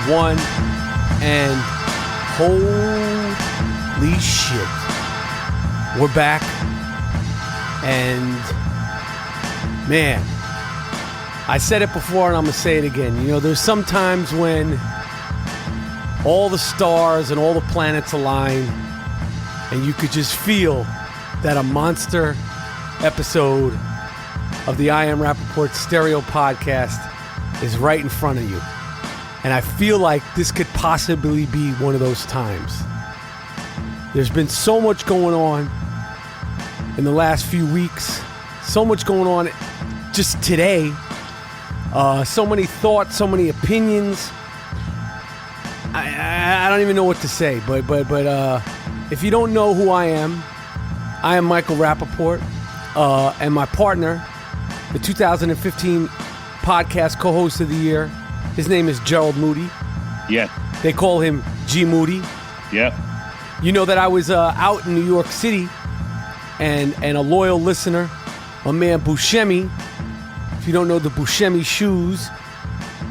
1. And holy shit, we're back. And man, I said it before and I'm going to say it again. You know, there's some times when all the stars and all the planets align and you could just feel that a monster episode of the I Am Rapaport Stereo Podcast is right in front of you. And I feel like this could possibly be one of those times. There's been so much going on in the last few weeks. So much going on just today. So many thoughts, so many opinions. I don't even know what to say. But if you don't know who I am Michael Rapaport. And my partner, the 2015 podcast co-host of the year, his name is Gerald Moody. Yeah. They call him G Moody. Yeah. You know that I was out in New York City, and a loyal listener, my man Buscemi, if you don't know the Buscemi shoes,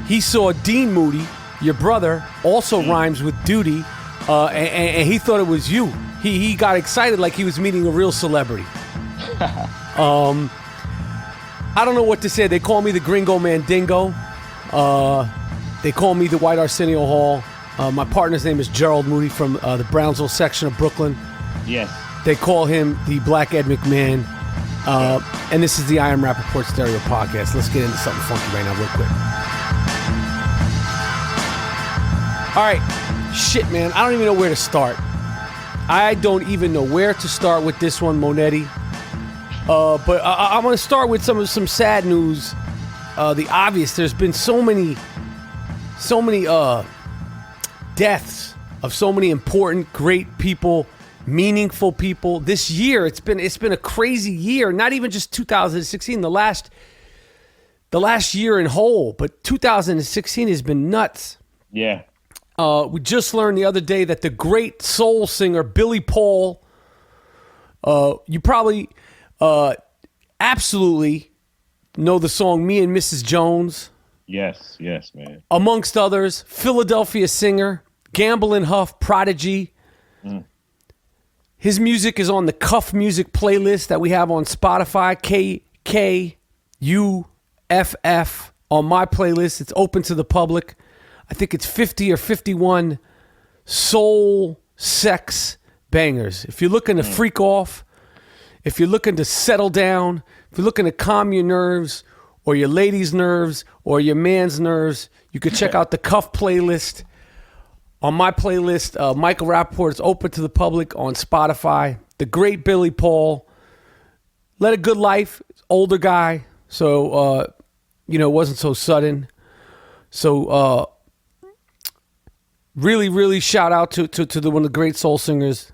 he saw Dean Moody, your brother, also rhymes with duty, and he thought it was you. He got excited like he was meeting a real celebrity. I don't know what to say. They call me the Gringo Mandingo. They call me the White Arsenio Hall. My partner's name is Gerald Moody from the Brownsville section of Brooklyn. Yes. They call him the Black Ed McMahon. And this is the I Am Rapaport Stereo Podcast. Let's get into something funky right now real quick. All right. Shit, man. I don't even know where to start. I don't even know where to start with this one, Monetti. But I'm going to start with some sad news. The obvious. There's been so many deaths of so many important, great people, meaningful people. This year, it's been a crazy year. Not even just 2016, the last year in whole, but 2016 has been nuts. Yeah. We just learned the other day that the great soul singer Billy Paul, you probably absolutely know the song "Me and Mrs. Jones." Yes, man. Amongst others, Philadelphia singer, Gamble and Huff prodigy. His music is on the Cuff Music playlist that we have on Spotify, KKUFF, on my playlist. It's open to the public. I think it's 50 or 51 soul sex bangers. If you're looking to freak off, if you're looking to settle down, if you're looking to calm your nerves or your lady's nerves or your man's nerves, you can check out the Cuff playlist. On my playlist, Michael Rapaport is open to the public on Spotify. The great Billy Paul led a good life, older guy, so it wasn't so sudden. So really, really shout out to one of the great soul singers,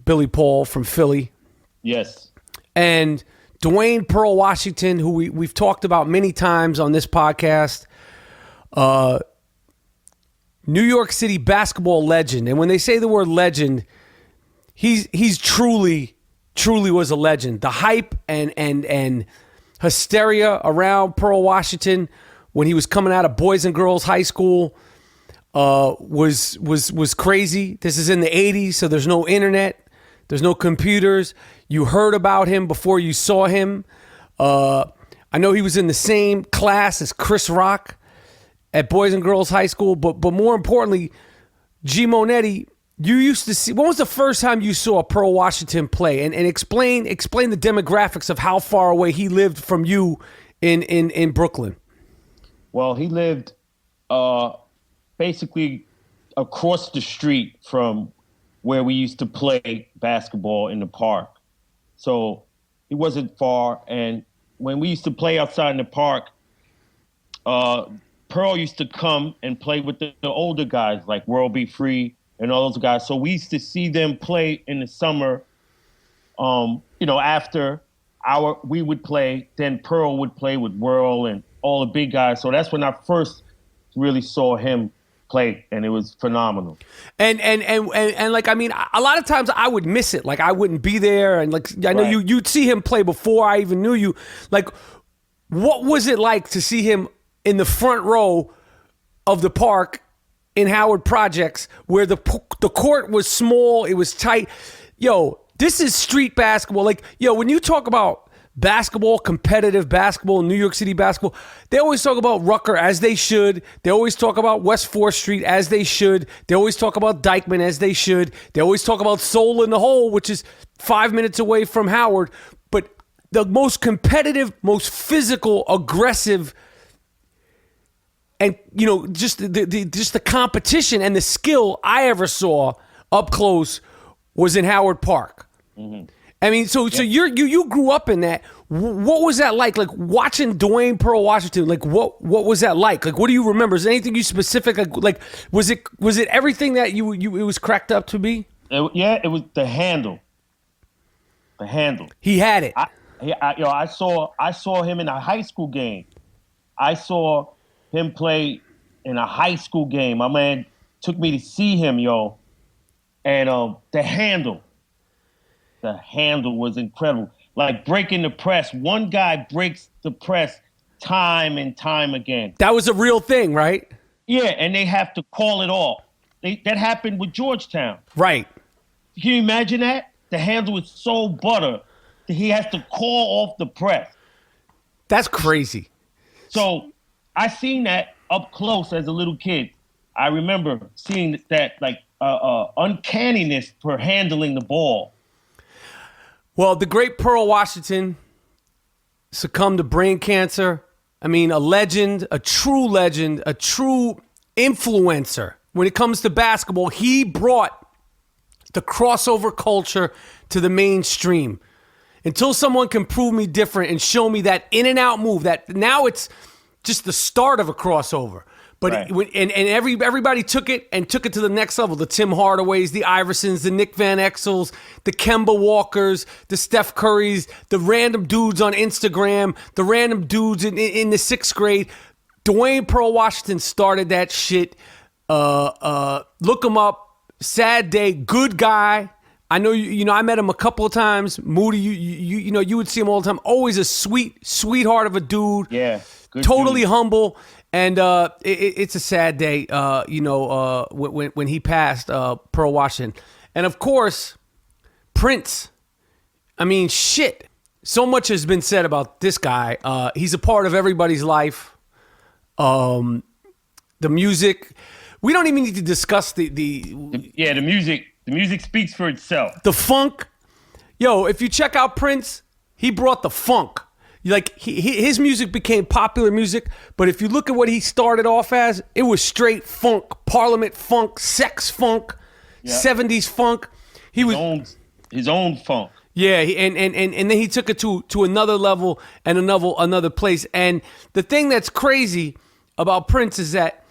Billy Paul from Philly. Yes. And Dwayne Pearl Washington, who we've talked about many times on this podcast, New York City basketball legend. And when they say the word legend, he's truly was a legend. The hype and hysteria around Pearl Washington when he was coming out of Boys and Girls High School was crazy. This is in the 80s, so there's no internet, there's no computers. You heard about him before you saw him. I know he was in the same class as Chris Rock at Boys and Girls High School, but more importantly, G Monetti, you used to see. When was the first time you saw Pearl Washington play? And explain the demographics of how far away he lived from you in Brooklyn. Well, he lived basically across the street from where we used to play basketball in the park. So he wasn't far. And when we used to play outside in the park, Pearl used to come and play with the older guys like World Be Free and all those guys. So we used to see them play in the summer. After we would play, then Pearl would play with Whirl and all the big guys. So that's when I first really saw him play, and it was phenomenal. And like, I mean, a lot of times I would miss it. Like, I wouldn't be there, and like, I know you'd see him play before I even knew you. Like, what was it like to see him in the front row of the park in Howard Projects where the court was small, it was tight. Yo, this is street basketball. Like, yo, when you talk about basketball, competitive basketball, New York City basketball, they always talk about Rucker as they should. They always talk about West 4th Street as they should. They always talk about Dykeman as they should. They always talk about Soul in the Hole, which is 5 minutes away from Howard. But the most competitive, most physical, aggressive, and just the competition and the skill I ever saw up close was in Howard Park. Mm-hmm. I mean, so you grew up in that. What was that like? Like watching Dwayne Pearl Washington. Like what was that like? Like what do you remember? Is there anything you specific? Like was it everything that you it was cracked up to be? It was the handle. The handle. He had it. I saw him in a high school game. I saw him play in a high school game. My man took me to see him, and the handle. The handle was incredible. Like breaking the press. One guy breaks the press time and time again. That was a real thing, right? Yeah, and they have to call it off. That happened with Georgetown. Right. Can you imagine that? The handle is so butter that he has to call off the press. That's crazy. So I seen that up close as a little kid. I remember seeing that uncanniness for handling the ball. Well, the great Pearl Washington succumbed to brain cancer. I mean, a legend, a true influencer. When it comes to basketball, he brought the crossover culture to the mainstream. Until someone can prove me different and show me that in and out move, that now it's just the start of a crossover. But right. Everybody took it to the next level. The Tim Hardaways, the Iversons, the Nick Van Exels, the Kemba Walkers, the Steph Currys, the random dudes on Instagram, the random dudes in the sixth grade. Dwayne Pearl Washington started that shit. Look him up. Sad day. Good guy. I know I met him a couple of times. Moody, you would see him all the time. Always a sweetheart of a dude. Yeah. Good totally dude. Humble. And it's a sad day, when he passed, Pearl Washington. And, of course, Prince. I mean, shit. So much has been said about this guy. He's a part of everybody's life. The music. We don't even need to discuss the music. The music speaks for itself. The funk. Yo, if you check out Prince, he brought the funk. Like his music became popular music, but if you look at what he started off as, it was straight funk, Parliament funk, sex funk, 70s funk. His own funk. Yeah, and then he took it to another level and another place. And the thing that's crazy about Prince is that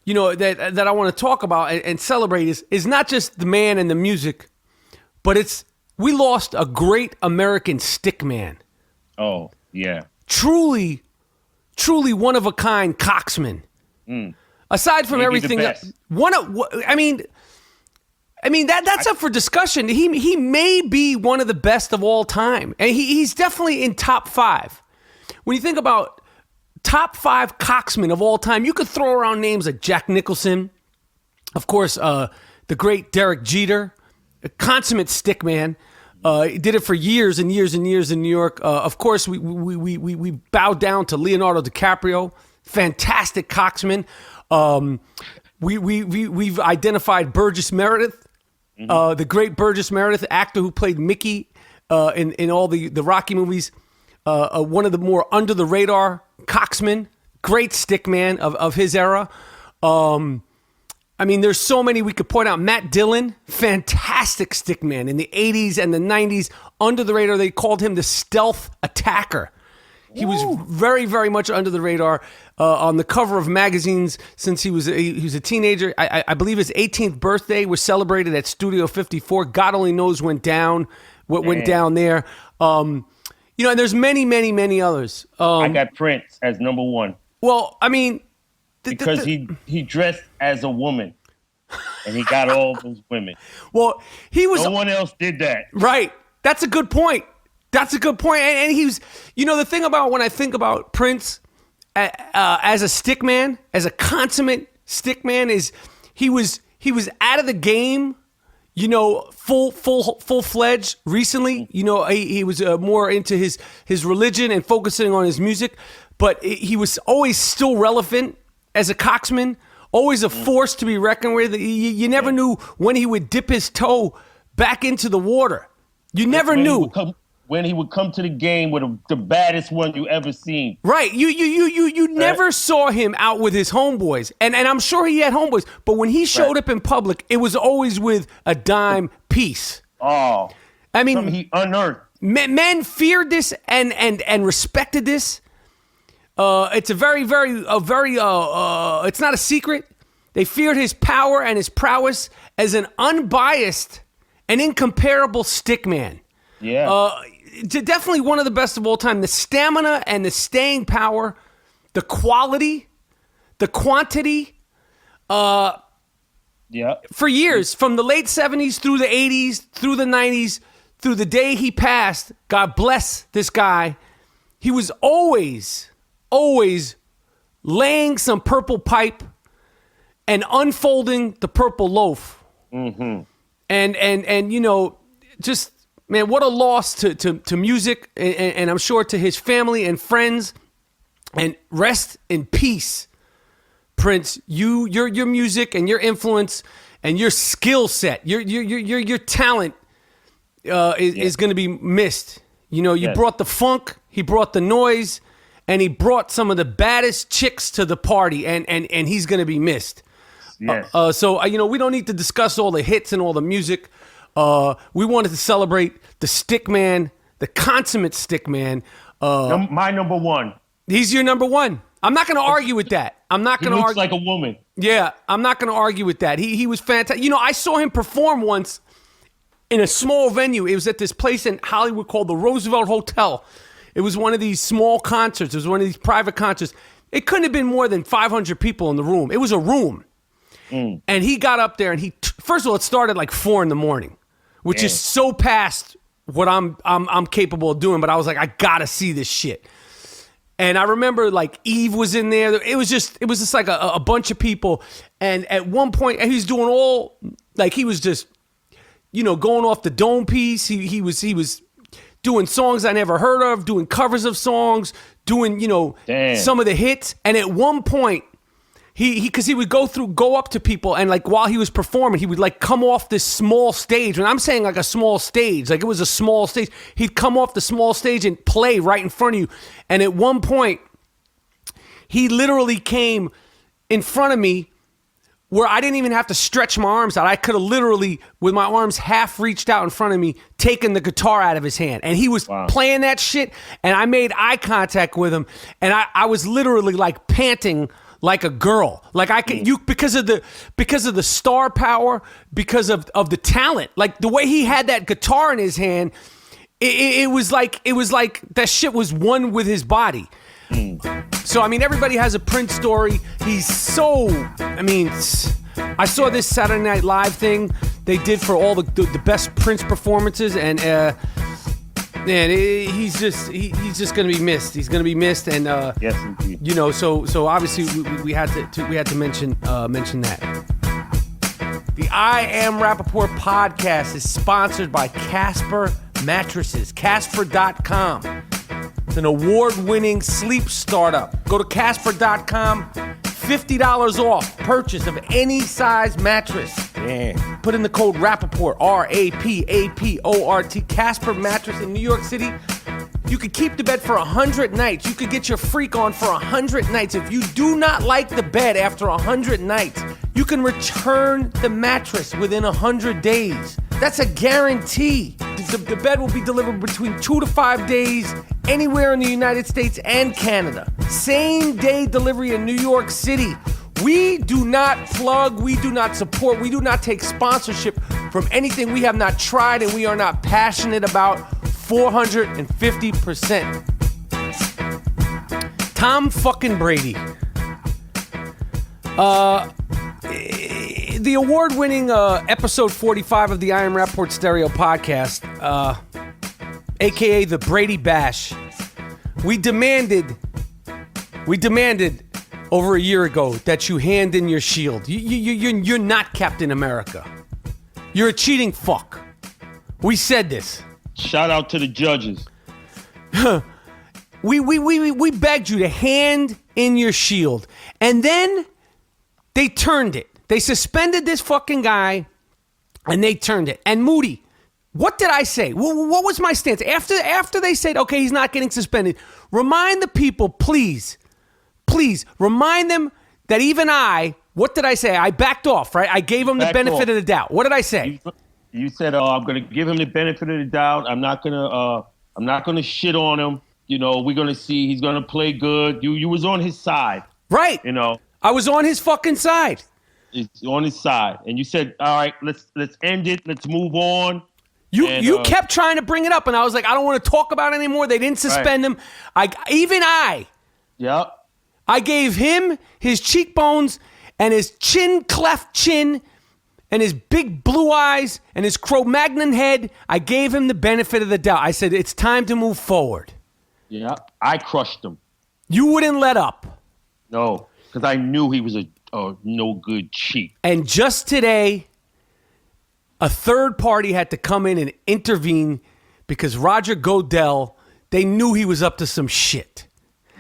that I want to talk about and celebrate is not just the man and the music, but we lost a great American stick man. Oh. Yeah. Truly one of a kind coxman. Aside from everything, that's up for discussion. He may be one of the best of all time, and he's definitely in top 5. When you think about top 5 coxmen of all time, you could throw around names like Jack Nicholson, of course, the great Derek Jeter, a consummate stick man. He did it for years and years and years in New York. Of course, we bowed down to Leonardo DiCaprio, fantastic coxman. We've identified Burgess Meredith, the great Burgess Meredith, actor who played Mickey in all the Rocky movies. One of the more under the radar coxmen, great stick man of his era. I mean, there's so many we could point out. Matt Dillon, fantastic stickman in the 80s and the 90s. Under the radar, they called him the stealth attacker. He was very, very much under the radar on the cover of magazines since he was a teenager. I believe his 18th birthday was celebrated at Studio 54. God only knows what went down there. And there's many, many, many others. I got Prince as number 1. Well, I mean... Because he dressed as a woman, and he got all those women. Well, he was... No one else did that. Right. That's a good point. And he was... the thing about when I think about Prince as a stick man, as a consummate stick man, is he was out of the game, you know, full-fledged recently. You know, he was more into his religion and focusing on his music, but he was always still relevant as a Coxman, always a force to be reckoned with. You never knew when he would dip his toe back into the water. You never knew. When he would come to the game with the baddest one you ever seen. Right. You never saw him out with his homeboys. And I'm sure he had homeboys, but when he showed up in public, it was always with a dime piece. Oh. I mean, something he unearthed. Men feared this and respected this. It's a very it's not a secret. They feared his power and his prowess as an unbiased and incomparable stick man. Yeah. Definitely one of the best of all time. The stamina and the staying power, the quality, the quantity. Yeah. For years, from the late 70s through the 80s, through the 90s, through the day he passed, God bless this guy, he was always laying some purple pipe and unfolding the purple loaf. Mm-hmm. And you know, just... Man, what a loss to music, and I'm sure to his family and friends. And rest in peace, Prince. Your music and your influence and your skill set, your talent is going to be missed. You know, you brought the funk, he brought the noise, and he brought some of the baddest chicks to the party, and he's going to be missed. Yes. So you know, we don't need to discuss all the hits and all the music. We wanted to celebrate the stick man, the consummate stick man. My number one. He's your number one. I'm not going to argue with that. I'm not going to argue. He looks like a woman. Yeah, I'm not going to argue with that. He was fantastic. You know, I saw him perform once in a small venue. It was at this place in Hollywood called the Roosevelt Hotel. It was one of these small concerts. It was one of these private concerts. It couldn't have been more than 500 people in the room. It was a room. And he got up there and first of all, it started like 4 a.m, which is so past what I'm capable of doing. But I was like, I gotta see this shit. And I remember like Eve was in there. It was just like a bunch of people. And at one point, he was doing all like he was just, you know, going off the dome piece. He was doing songs I never heard of, doing covers of songs, doing, you know, some of the hits. And at one point, because he would go up to people, and like while he was performing, he would like come off this small stage. And I'm saying like a small stage, like it was a small stage. He'd come off the small stage and play right in front of you. And at one point, he literally came in front of me where I didn't even have to stretch my arms out. I could have literally, with my arms half reached out in front of me, taken the guitar out of his hand. And he was playing that shit, and I made eye contact with him, and I was literally like panting like a girl. Like I can because of the star power, because of the talent. Like the way he had that guitar in his hand, it was like that shit was one with his body. So I mean, everybody has a Prince story. He's so, I mean, I saw this Saturday Night Live thing they did for all the best Prince performances, and man, he's just gonna be missed. He's gonna be missed, and yes, indeed. You know, so obviously we had to mention that. The I Am Rappaport podcast is sponsored by Casper Mattresses. Casper.com. It's an award-winning sleep startup. Go to Casper.com. $50 off purchase of any size mattress. Yeah. Put in the code Rappaport, RAPAPORT. Casper Mattress in New York City. You could keep the bed for 100 nights. You could get your freak on for 100 nights. If you do not like the bed after 100 nights, you can return the mattress within 100 days. That's a guarantee. The bed will be delivered between 2 to 5 days anywhere in the United States and Canada. Same day delivery in New York City. We do not plug, we do not support, we do not take sponsorship from anything we have not tried and we are not passionate about 450%. Tom fucking Brady. The award-winning episode 45 of the I Am Rappaport Stereo podcast, aka the Brady Bash. We demanded over a year ago that you hand in your shield. You're not Captain America. You're a cheating fuck. We said this. Shout out to the judges. We begged you to hand in your shield. And then they turned it. They suspended this fucking guy and they turned it. And Moody, what did I say? What was my stance? After they said, okay, he's not getting suspended, remind the people, please, remind them that even what did I say? I backed off, right? I gave him the benefit of the doubt. What did I say? You said, I'm going to give him the benefit of the doubt. I'm not going to shit on him. You know, we're going to see he's going to play good. You was on his side. Right. You know. I was on his fucking side. It's on his side. And you said, all right, let's end it. Let's move on. You kept trying to bring it up, and I was like, I don't want to talk about it anymore. They didn't suspend him. Yep. I gave him his cheekbones and his cleft chin and his big blue eyes and his Cro-Magnon head. I gave him the benefit of the doubt. I said, it's time to move forward. Yeah, I crushed him. You wouldn't let up. No, because I knew he was a no good cheat. And just today, a third party had to come in and intervene because Roger Goodell, they knew he was up to some shit.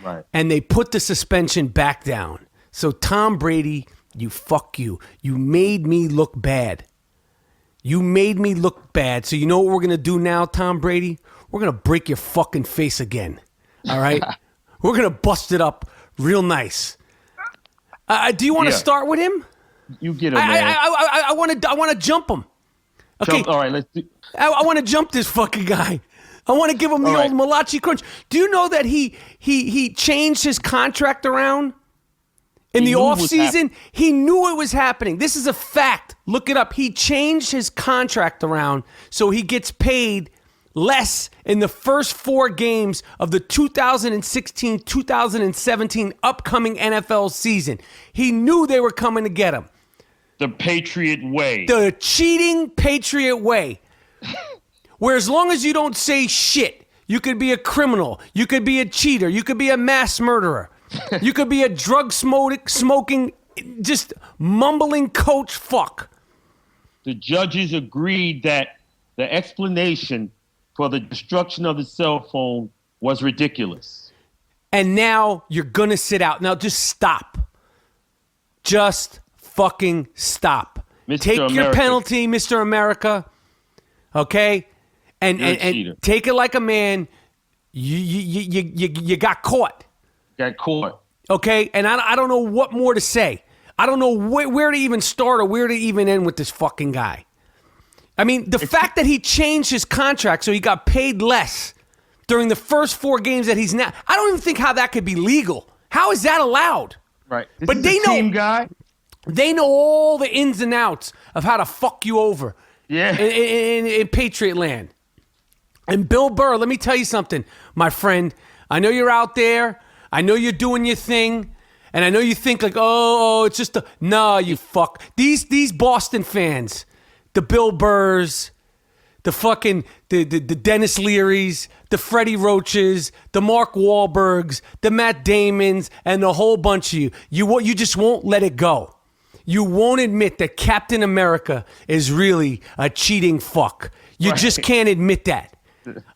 Right. And they put the suspension back down. So Tom Brady, you made me look bad. You made me look bad. So you know what we're going to do now, Tom Brady? We're going to break your fucking face again. All right? We're going to bust it up real nice. Do you want to start with him? You get him, man. I want to jump him. Okay. All right, let's do. I want to jump this fucking guy. I want to give him the old Malachi crunch. Do you know that he changed his contract around in the offseason? He knew it was happening. This is a fact. Look it up. He changed his contract around so he gets paid less in the first 4 games of the 2016-2017 upcoming NFL season. He knew they were coming to get him. The Patriot way. The cheating Patriot way. Where as long as you don't say shit, you could be a criminal, you could be a cheater, you could be a mass murderer, you could be a drug smoking, just mumbling coach fuck. The judges agreed that the explanation for the destruction of the cell phone was ridiculous. And now you're going to sit out. Now just stop. Just fucking stop. Mr. Take America. your penalty, Mr. America. Okay? And take it like a man. You got caught. Got caught. Okay? And I don't know what more to say. I don't know where to even start or where to even end with this fucking guy. I mean, the fact that he changed his contract so he got paid less during the first 4 games that he's now, I don't even think how that could be legal. How is that allowed? Right. But they know, team guy. They know all the ins and outs of how to fuck you over. Yeah. In Patriot land. And Bill Burr, let me tell you something, my friend. I know you're out there. I know you're doing your thing. And I know you think like, oh, it's just no, you fuck. These Boston fans, the Bill Burrs, the fucking the Dennis Learys, the Freddie Roaches, the Mark Wahlbergs, the Matt Damons, and the whole bunch of you. You just won't let it go. You won't admit that Captain America is really a cheating fuck. You just can't admit that.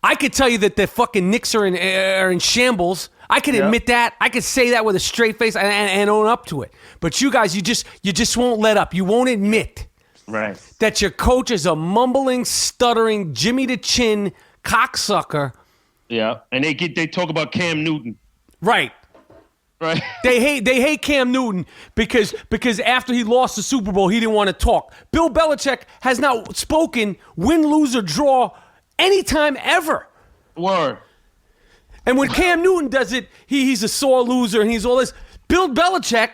I could tell you that the fucking Knicks are in shambles. I can admit that. I could say that with a straight face and own up to it. But you guys, you just won't let up. You won't admit that your coach is a mumbling, stuttering, Jimmy the Chin cocksucker. Yeah, and they talk about Cam Newton. Right. They hate Cam Newton because after he lost the Super Bowl, he didn't want to talk. Bill Belichick has not spoken, win, lose, or draw anytime ever. Word. And when Cam Newton does it, he's a sore loser and he's all this. Bill Belichick,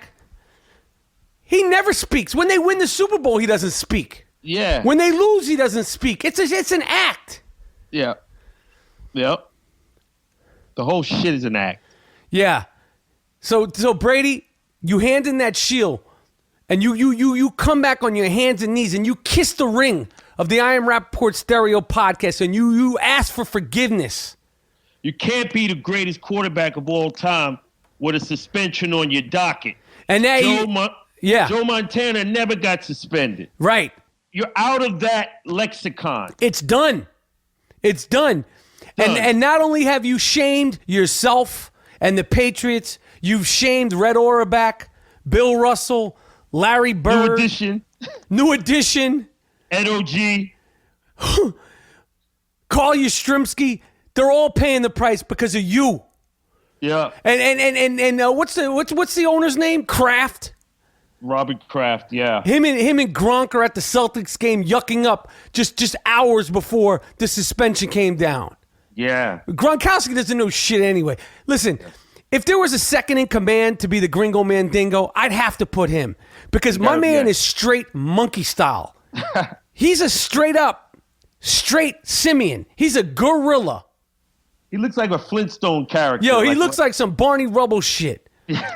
he never speaks. When they win the Super Bowl, he doesn't speak. Yeah. When they lose, he doesn't speak. It's an act. Yeah. Yep. The whole shit is an act. Yeah. So Brady, you hand in that shield, and you come back on your hands and knees and you kiss the ring of the I Am Rappaport Stereo podcast and you ask for forgiveness. You can't be the greatest quarterback of all time with a suspension on your docket. And now Joe Montana never got suspended. Right. You're out of that lexicon. It's done. It's done. And not only have you shamed yourself and the Patriots, you've shamed Red Auerbach, Bill Russell, Larry Bird. New Edition. Ed O.G. Carl Yastrzemski. They're all paying the price because of you. Yeah. And what's the owner's name? Kraft. Robert Kraft, yeah. Him and Gronk are at the Celtics game yucking up just hours before the suspension came down. Yeah. Gronkowski doesn't know shit anyway. Listen, if there was a second in command to be the Gringo Mandingo, I'd have to put him because my man is straight monkey style. He's a straight Simeon. He's a gorilla. He looks like a Flintstone character. Yo, he looks like some Barney Rubble shit.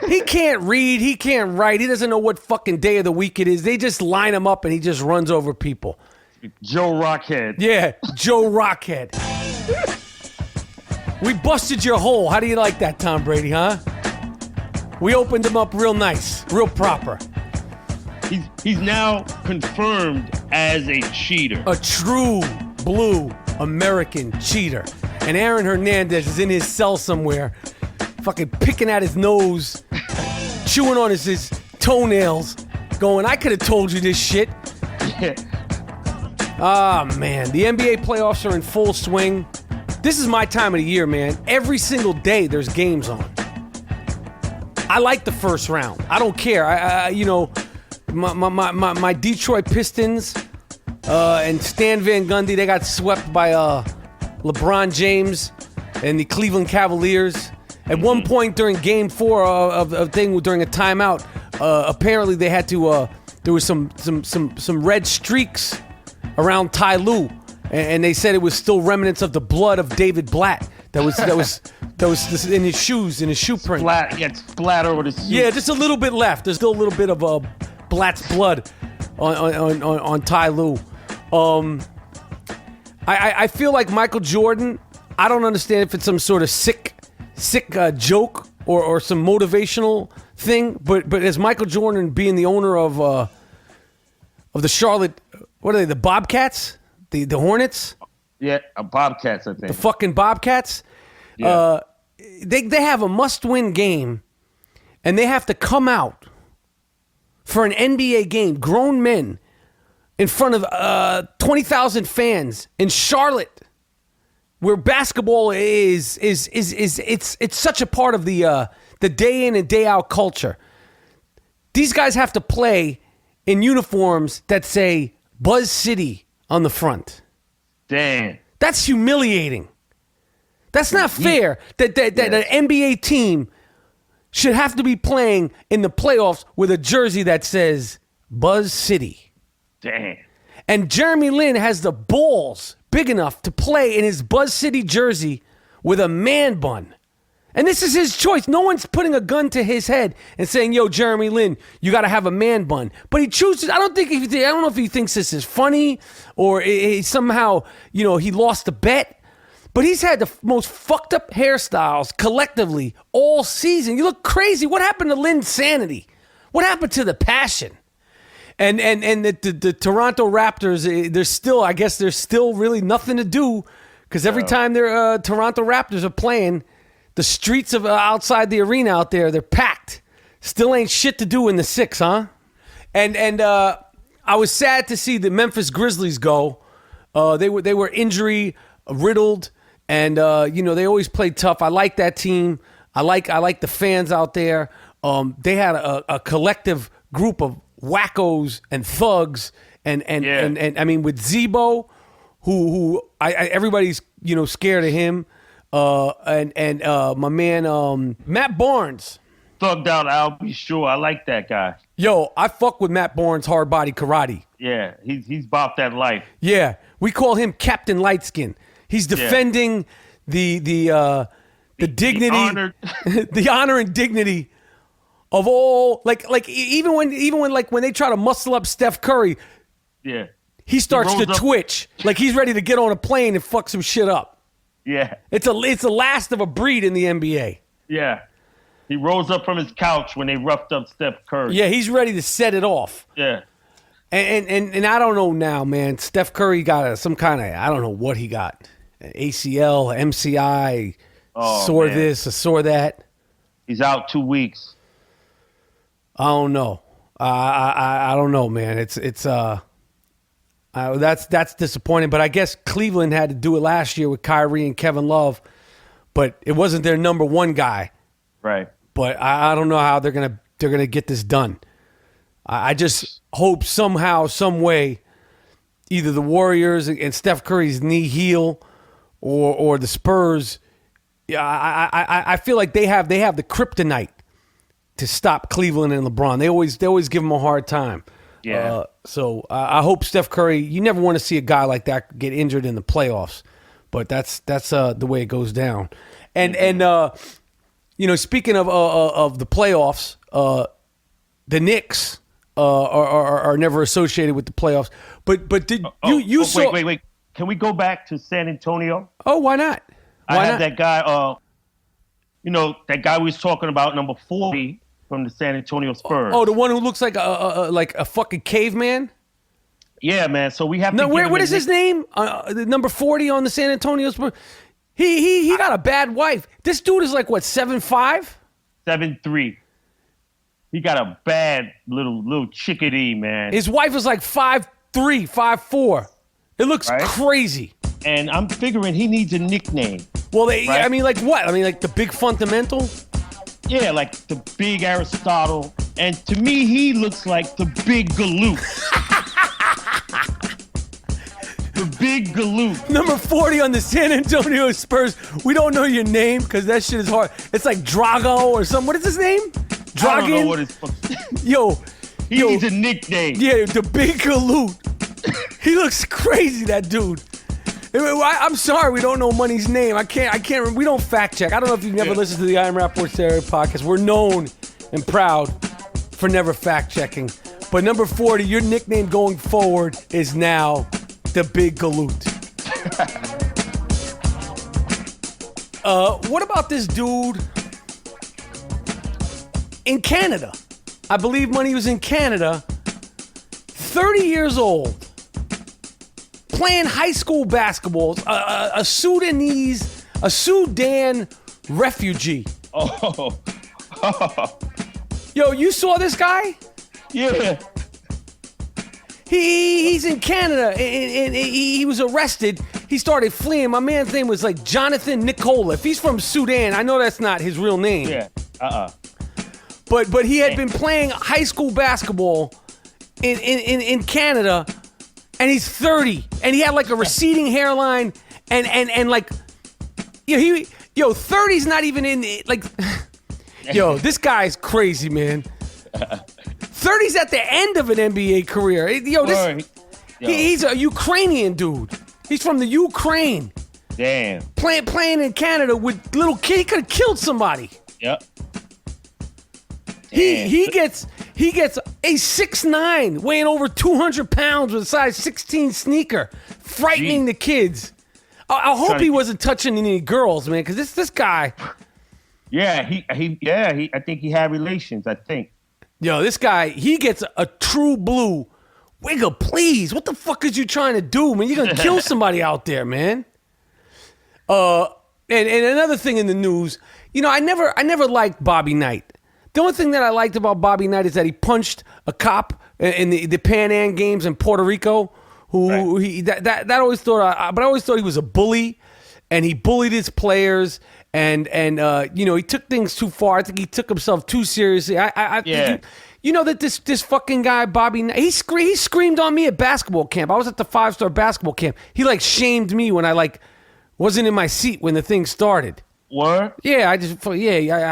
He can't read. He can't write. He doesn't know what fucking day of the week it is. They just line him up and he just runs over people. Joe Rockhead. Yeah, Joe Rockhead. We busted your hole. How do you like that, Tom Brady, huh? We opened him up real nice, real proper. He's now confirmed as a cheater. A true blue American cheater. And Aaron Hernandez is in his cell somewhere, fucking picking at his nose, chewing on his toenails, going, I could have told you this shit. Yeah. Ah, man. The NBA playoffs are in full swing. This is my time of the year, man. Every single day there's games on. I like the first round. I don't care. My Detroit Pistons and Stan Van Gundy, they got swept by LeBron James and the Cleveland Cavaliers. At one point during Game 4 during a timeout, apparently they had to. There was some red streaks around Ty Lue, and they said it was still remnants of the blood of David Blatt that was in his shoes, in his shoe print. Splatter over the suit. Yeah, just a little bit left. There's still a little bit of Blatt's blood on Ty Lue. I feel like Michael Jordan. I don't understand if it's some sort of sick joke or some motivational thing, but as Michael Jordan being the owner of the Charlotte, what are they? The Bobcats, the Hornets. Yeah, Bobcats, I think. The fucking Bobcats. Yeah. They have a must-win game, and they have to come out for an NBA game, grown men, in front of 20,000 fans in Charlotte, where basketball is it's such a part of the day in and day out culture. These guys have to play in uniforms that say Buzz City on the front. Damn. That's humiliating. That's not fair that an NBA team should have to be playing in the playoffs with a jersey that says Buzz City. Damn. And Jeremy Lin has the balls big enough to play in his Buzz City jersey with a man bun. And this is his choice. No one's putting a gun to his head and saying, yo, Jeremy Lin, you got to have a man bun. But he chooses. I don't know if he thinks this is funny or he somehow, he lost a bet. But he's had the most fucked up hairstyles collectively all season. You look crazy. What happened to Lin's sanity? What happened to the passion? And the Toronto Raptors, there's still really nothing to do because every time their Toronto Raptors are playing, the streets of outside the arena out there, they're packed. Still ain't shit to do in the 6, huh? And I was sad to see the Memphis Grizzlies go. They were injury riddled, and they always played tough. I like that team. I like the fans out there. They had a collective group of wackos and thugs, and I mean with Zebo, who everybody's scared of him. And my man Matt Barnes, thugged out. I'll be sure. I like that guy. Yo, I fuck with Matt Barnes hard body karate. Yeah, he's about that life. Yeah, we call him Captain Lightskin. He's defending the dignity, the honor and dignity of all. Like even when like when they try to muscle up Steph Curry, he starts to twitch like he's ready to get on a plane and fuck some shit up. Yeah, it's the last of a breed in the NBA. Yeah, He rose up from his couch when they roughed up Steph Curry. Yeah, he's ready to set it off. Yeah. And I don't know now, man. Steph Curry got some kind of, I don't know what he got. ACL, MCI, sore man. this, sore that. He's out 2 weeks. I don't know. I don't know, man. That's disappointing. But I guess Cleveland had to do it last year with Kyrie and Kevin Love, but it wasn't their number one guy. Right. But I don't know how they're gonna get this done. I just hope somehow, some way, either the Warriors and Steph Curry's knee heal, or the Spurs. Yeah, I feel like they have the kryptonite to stop Cleveland and LeBron. They always give them a hard time. Yeah. So I hope Steph Curry. You never want to see a guy like that get injured in the playoffs, but that's the way it goes down. And speaking of the playoffs, the Knicks are never associated with the playoffs. But did you saw? Wait. Can we go back to San Antonio? Oh, why not? I had that guy. That guy we was talking about, number 40 from the San Antonio Spurs. Oh, the one who looks like a fucking caveman. Yeah, man. So we have No, to. what is his name? The number 40 on the San Antonio Spurs. He got a bad wife. This dude is like what, 7'5"? 7'3". He got a bad little chickadee, man. His wife is like 5'3", 5'4". It looks crazy. And I'm figuring he needs a nickname. Well, I mean, like what? I mean, like the big fundamental? Yeah, like the big Aristotle. And to me, he looks like the big Galoot. The big Galoot. Number 40 on the San Antonio Spurs. We don't know your name because that shit is hard. It's like Drago or something. What is his name? Dragon? I don't know what his He needs a nickname. Yeah, the big Galoot. He looks crazy, that dude. I'm sorry, we don't know Money's name. I can't. We don't fact check. I don't know if you've never listened to the I Am Rapport Stereo podcast. We're known and proud for never fact checking. But number 40, your nickname going forward is now the Big Galoot. What about this dude in Canada? I believe Money was in Canada. 30 years old. Playing high school basketball, a Sudan refugee. Oh. Yo, you saw this guy? Yeah. He's in Canada, and he was arrested. He started fleeing. My man's name was like Jonathan Nicola. If he's from Sudan, I know that's not his real name. Yeah. But he had been playing high school basketball in Canada. And he's 30, and he had like a receding hairline, and like, 30's not even in like, this guy's crazy, man. 30's at the end of an NBA career. He's a Ukrainian dude. He's from the Ukraine. Damn. Playing in Canada with little kid. He could have killed somebody. Yep. He gets a 6'9", weighing over 200 pounds with a size 16 sneaker, frightening the kids. I hope he wasn't touching any girls, man, because this guy. Yeah, I think he had relations. I think. This guy, he gets a true blue. Wiggle, please. What the fuck is you trying to do, man? You're gonna kill somebody out there, man. And another thing in the news, I never liked Bobby Knight. The only thing that I liked about Bobby Knight is that he punched a cop in the Pan Am Games in Puerto Rico. But I always thought he was a bully, and he bullied his players, and he took things too far. I think he took himself too seriously. That this fucking guy Bobby Knight, he screamed on me at basketball camp. I was at the 5-star basketball camp. He like shamed me when I wasn't in my seat when the thing started. What? Yeah, I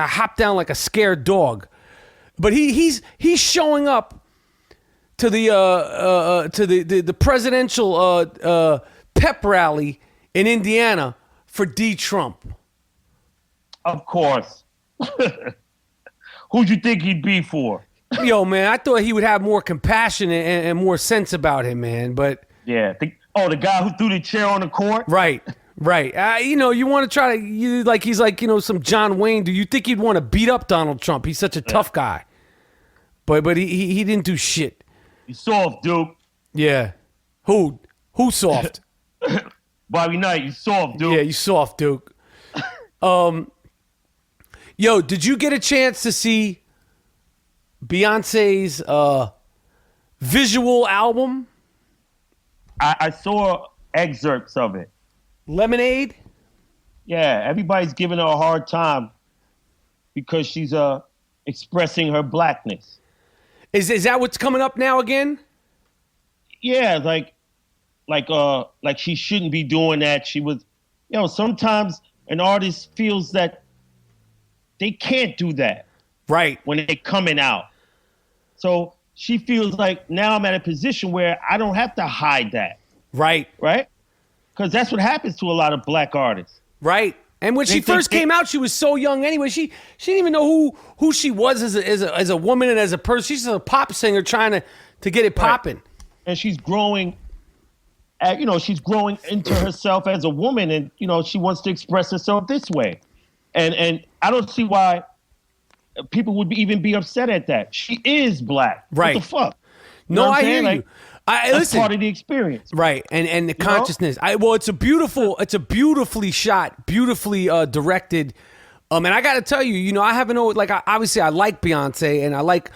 hopped down like a scared dog. But he's showing up to the presidential pep rally in Indiana for D. Trump. Of course. Who'd you think he'd be for? Yo, man, I thought he would have more compassion and more sense about him, man. But yeah, the guy who threw the chair on the court. Right. Right. You want to try to he's like some John Wayne. Do you think he'd want to beat up Donald Trump? He's such a tough guy. But he didn't do shit. He's soft, dude. Yeah. Who soft? Bobby Knight, you soft, dude. Yeah, you soft, Duke. Yo, did you get a chance to see Beyonce's visual album? I saw excerpts of it. Lemonade? Yeah, everybody's giving her a hard time because she's expressing her blackness. Is that what's coming up now again? Yeah, like she shouldn't be doing that. She was, sometimes an artist feels that they can't do that. Right. When they're coming out. So she feels like now I'm at a position where I don't have to hide that. Right. Right? Because that's what happens to a lot of black artists. Right. And when she first came out, she was so young anyway. She didn't even know who she was as a woman and as a person. She's a pop singer trying to get it popping. Right. And she's growing, she's growing into herself as a woman, and she wants to express herself this way. And I don't see why people would even be upset at that. She is black. Right. What the fuck? No, I hear you. That's listen, part of the experience. Right. And the consciousness. It's a beautifully shot, beautifully directed. And I got to tell you, I haven't always, obviously I like Beyonce and I like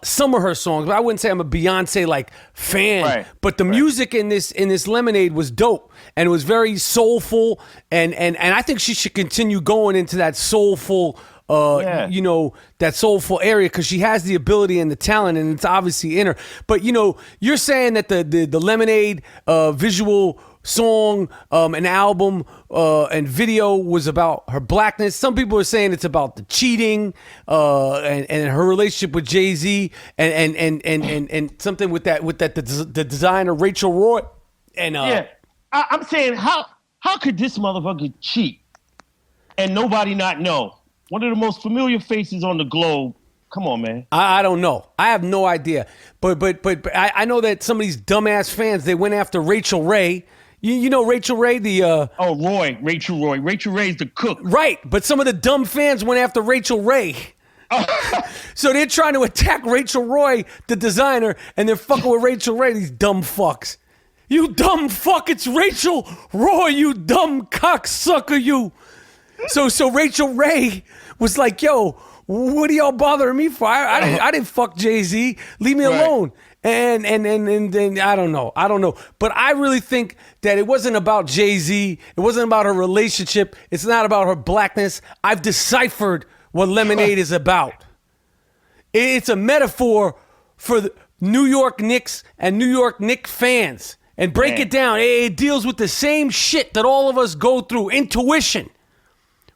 some of her songs, but I wouldn't say I'm a Beyonce fan. Right. But the music in this Lemonade was dope and it was very soulful and I think she should continue going into that soulful that soulful area because she has the ability and the talent and it's obviously in her. But you're saying that the Lemonade visual song, an album, and video was about her blackness. Some people are saying it's about the cheating, and her relationship with Jay-Z, and something with the designer Rachel Roy. And I'm saying how could this motherfucker cheat and nobody not know? One of the most familiar faces on the globe. Come on, man. I don't know. I have no idea. But I know that some of these dumbass fans, they went after Rachel Ray. You know Rachel Ray, Rachel Roy. Rachel Ray's the cook. Right, but some of the dumb fans went after Rachel Ray. So they're trying to attack Rachel Roy, the designer, and they're fucking with Rachel Ray, these dumb fucks. You dumb fuck, it's Rachel Roy, you dumb cocksucker, you. So Rachel Ray was like, yo, what are y'all bothering me for? I didn't fuck Jay-Z. Leave me alone. And I don't know. But I really think that it wasn't about Jay-Z. It wasn't about her relationship. It's not about her blackness. I've deciphered what Lemonade is about. It's a metaphor for the New York Knicks and New York Knicks fans. And break it down. It deals with the same shit that all of us go through. Intuition.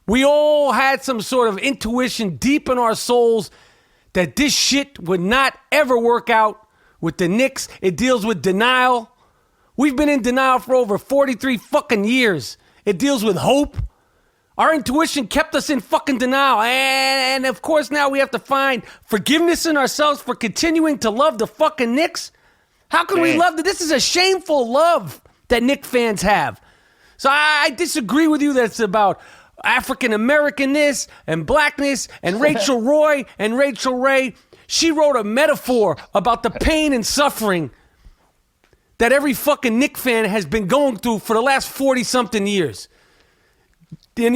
We all had some sort of intuition deep in our souls that this shit would not ever work out with the Knicks. It deals with denial. We've been in denial for over 43 fucking years. It deals with hope. Our intuition kept us in fucking denial. And of course now we have to find forgiveness in ourselves for continuing to love the fucking Knicks. How can we love that? This is a shameful love that Knicks fans have. So I disagree with you that it's about African Americanness and blackness and Rachel Roy and Rachel Ray. She wrote a metaphor about the pain and suffering that every fucking Knicks fan has been going through for the last 40-something years. And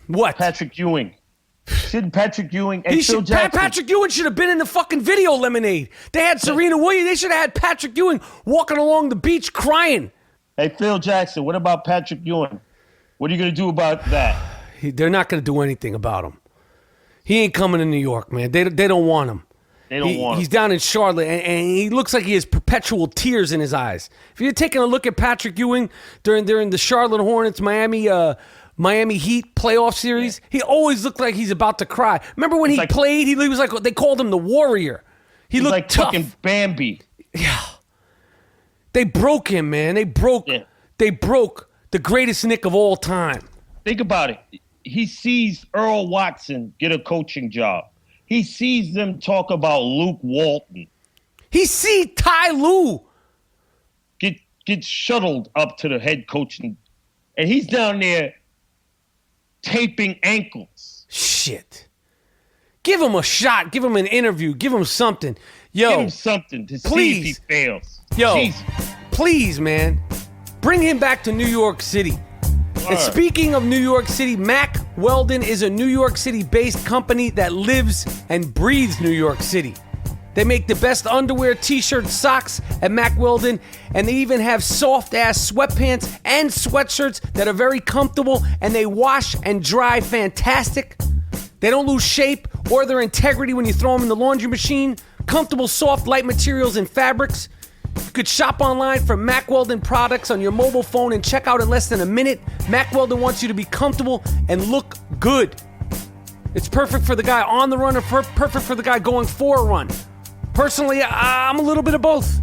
what? Patrick Ewing. Shouldn't Patrick Ewing and Phil Jackson? Patrick Ewing should have been in the fucking video Lemonade. They had Serena Williams. They should have had Patrick Ewing walking along the beach crying. Hey, Phil Jackson, what about Patrick Ewing? What are you going to do about that? They're not going to do anything about him. He ain't coming to New York, man. They don't want him. They don't want him. He's down in Charlotte, and he looks like he has perpetual tears in his eyes. If you're taking a look at Patrick Ewing during the Charlotte Hornets Miami Heat playoff series, he always looked like he's about to cry. Remember when he played? He was like, they called him the Warrior. He looked like tough. Fucking Bambi. Yeah. They broke him, man. They broke the greatest Knick of all time. Think about it. He sees Earl Watson get a coaching job. He sees them talk about Luke Walton. He sees Ty Lue get shuttled up to the head coaching and he's down there taping ankles. Shit. Give him a shot. Give him an interview. Give him something. Yo, Give him something to see if he fails. Yo, Jesus. please, man. Bring him back to New York City. And speaking of New York City, Mack Weldon is a New York City-based company that lives and breathes New York City. They make the best underwear, t-shirts, socks at Mack Weldon, and they even have soft-ass sweatpants and sweatshirts that are very comfortable, and they wash and dry fantastic. They don't lose shape or their integrity when you throw them in the laundry machine. Comfortable, soft, light materials and fabrics. You could shop online for Mack Weldon products on your mobile phone and check out in less than a minute. Mack Weldon wants you to be comfortable and look good. It's perfect for the guy on the run or perfect for the guy going for a run. Personally, I'm a little bit of both.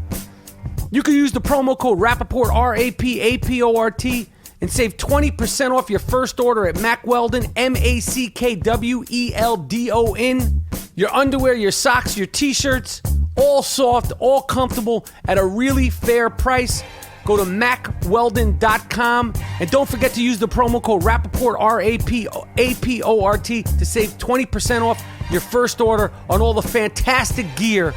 You can use the promo code Rappaport, R-A-P-A-P-O-R-T, and save 20% off your first order at Mack Weldon, M-A-C-K-W-E-L-D-O-N. Your underwear, your socks, your t-shirts, all soft, all comfortable at a really fair price. Go to MackWeldon.com and don't forget to use the promo code Rappaport, R-A-P-A-P-O-R-T, to save 20% off your first order on all the fantastic gear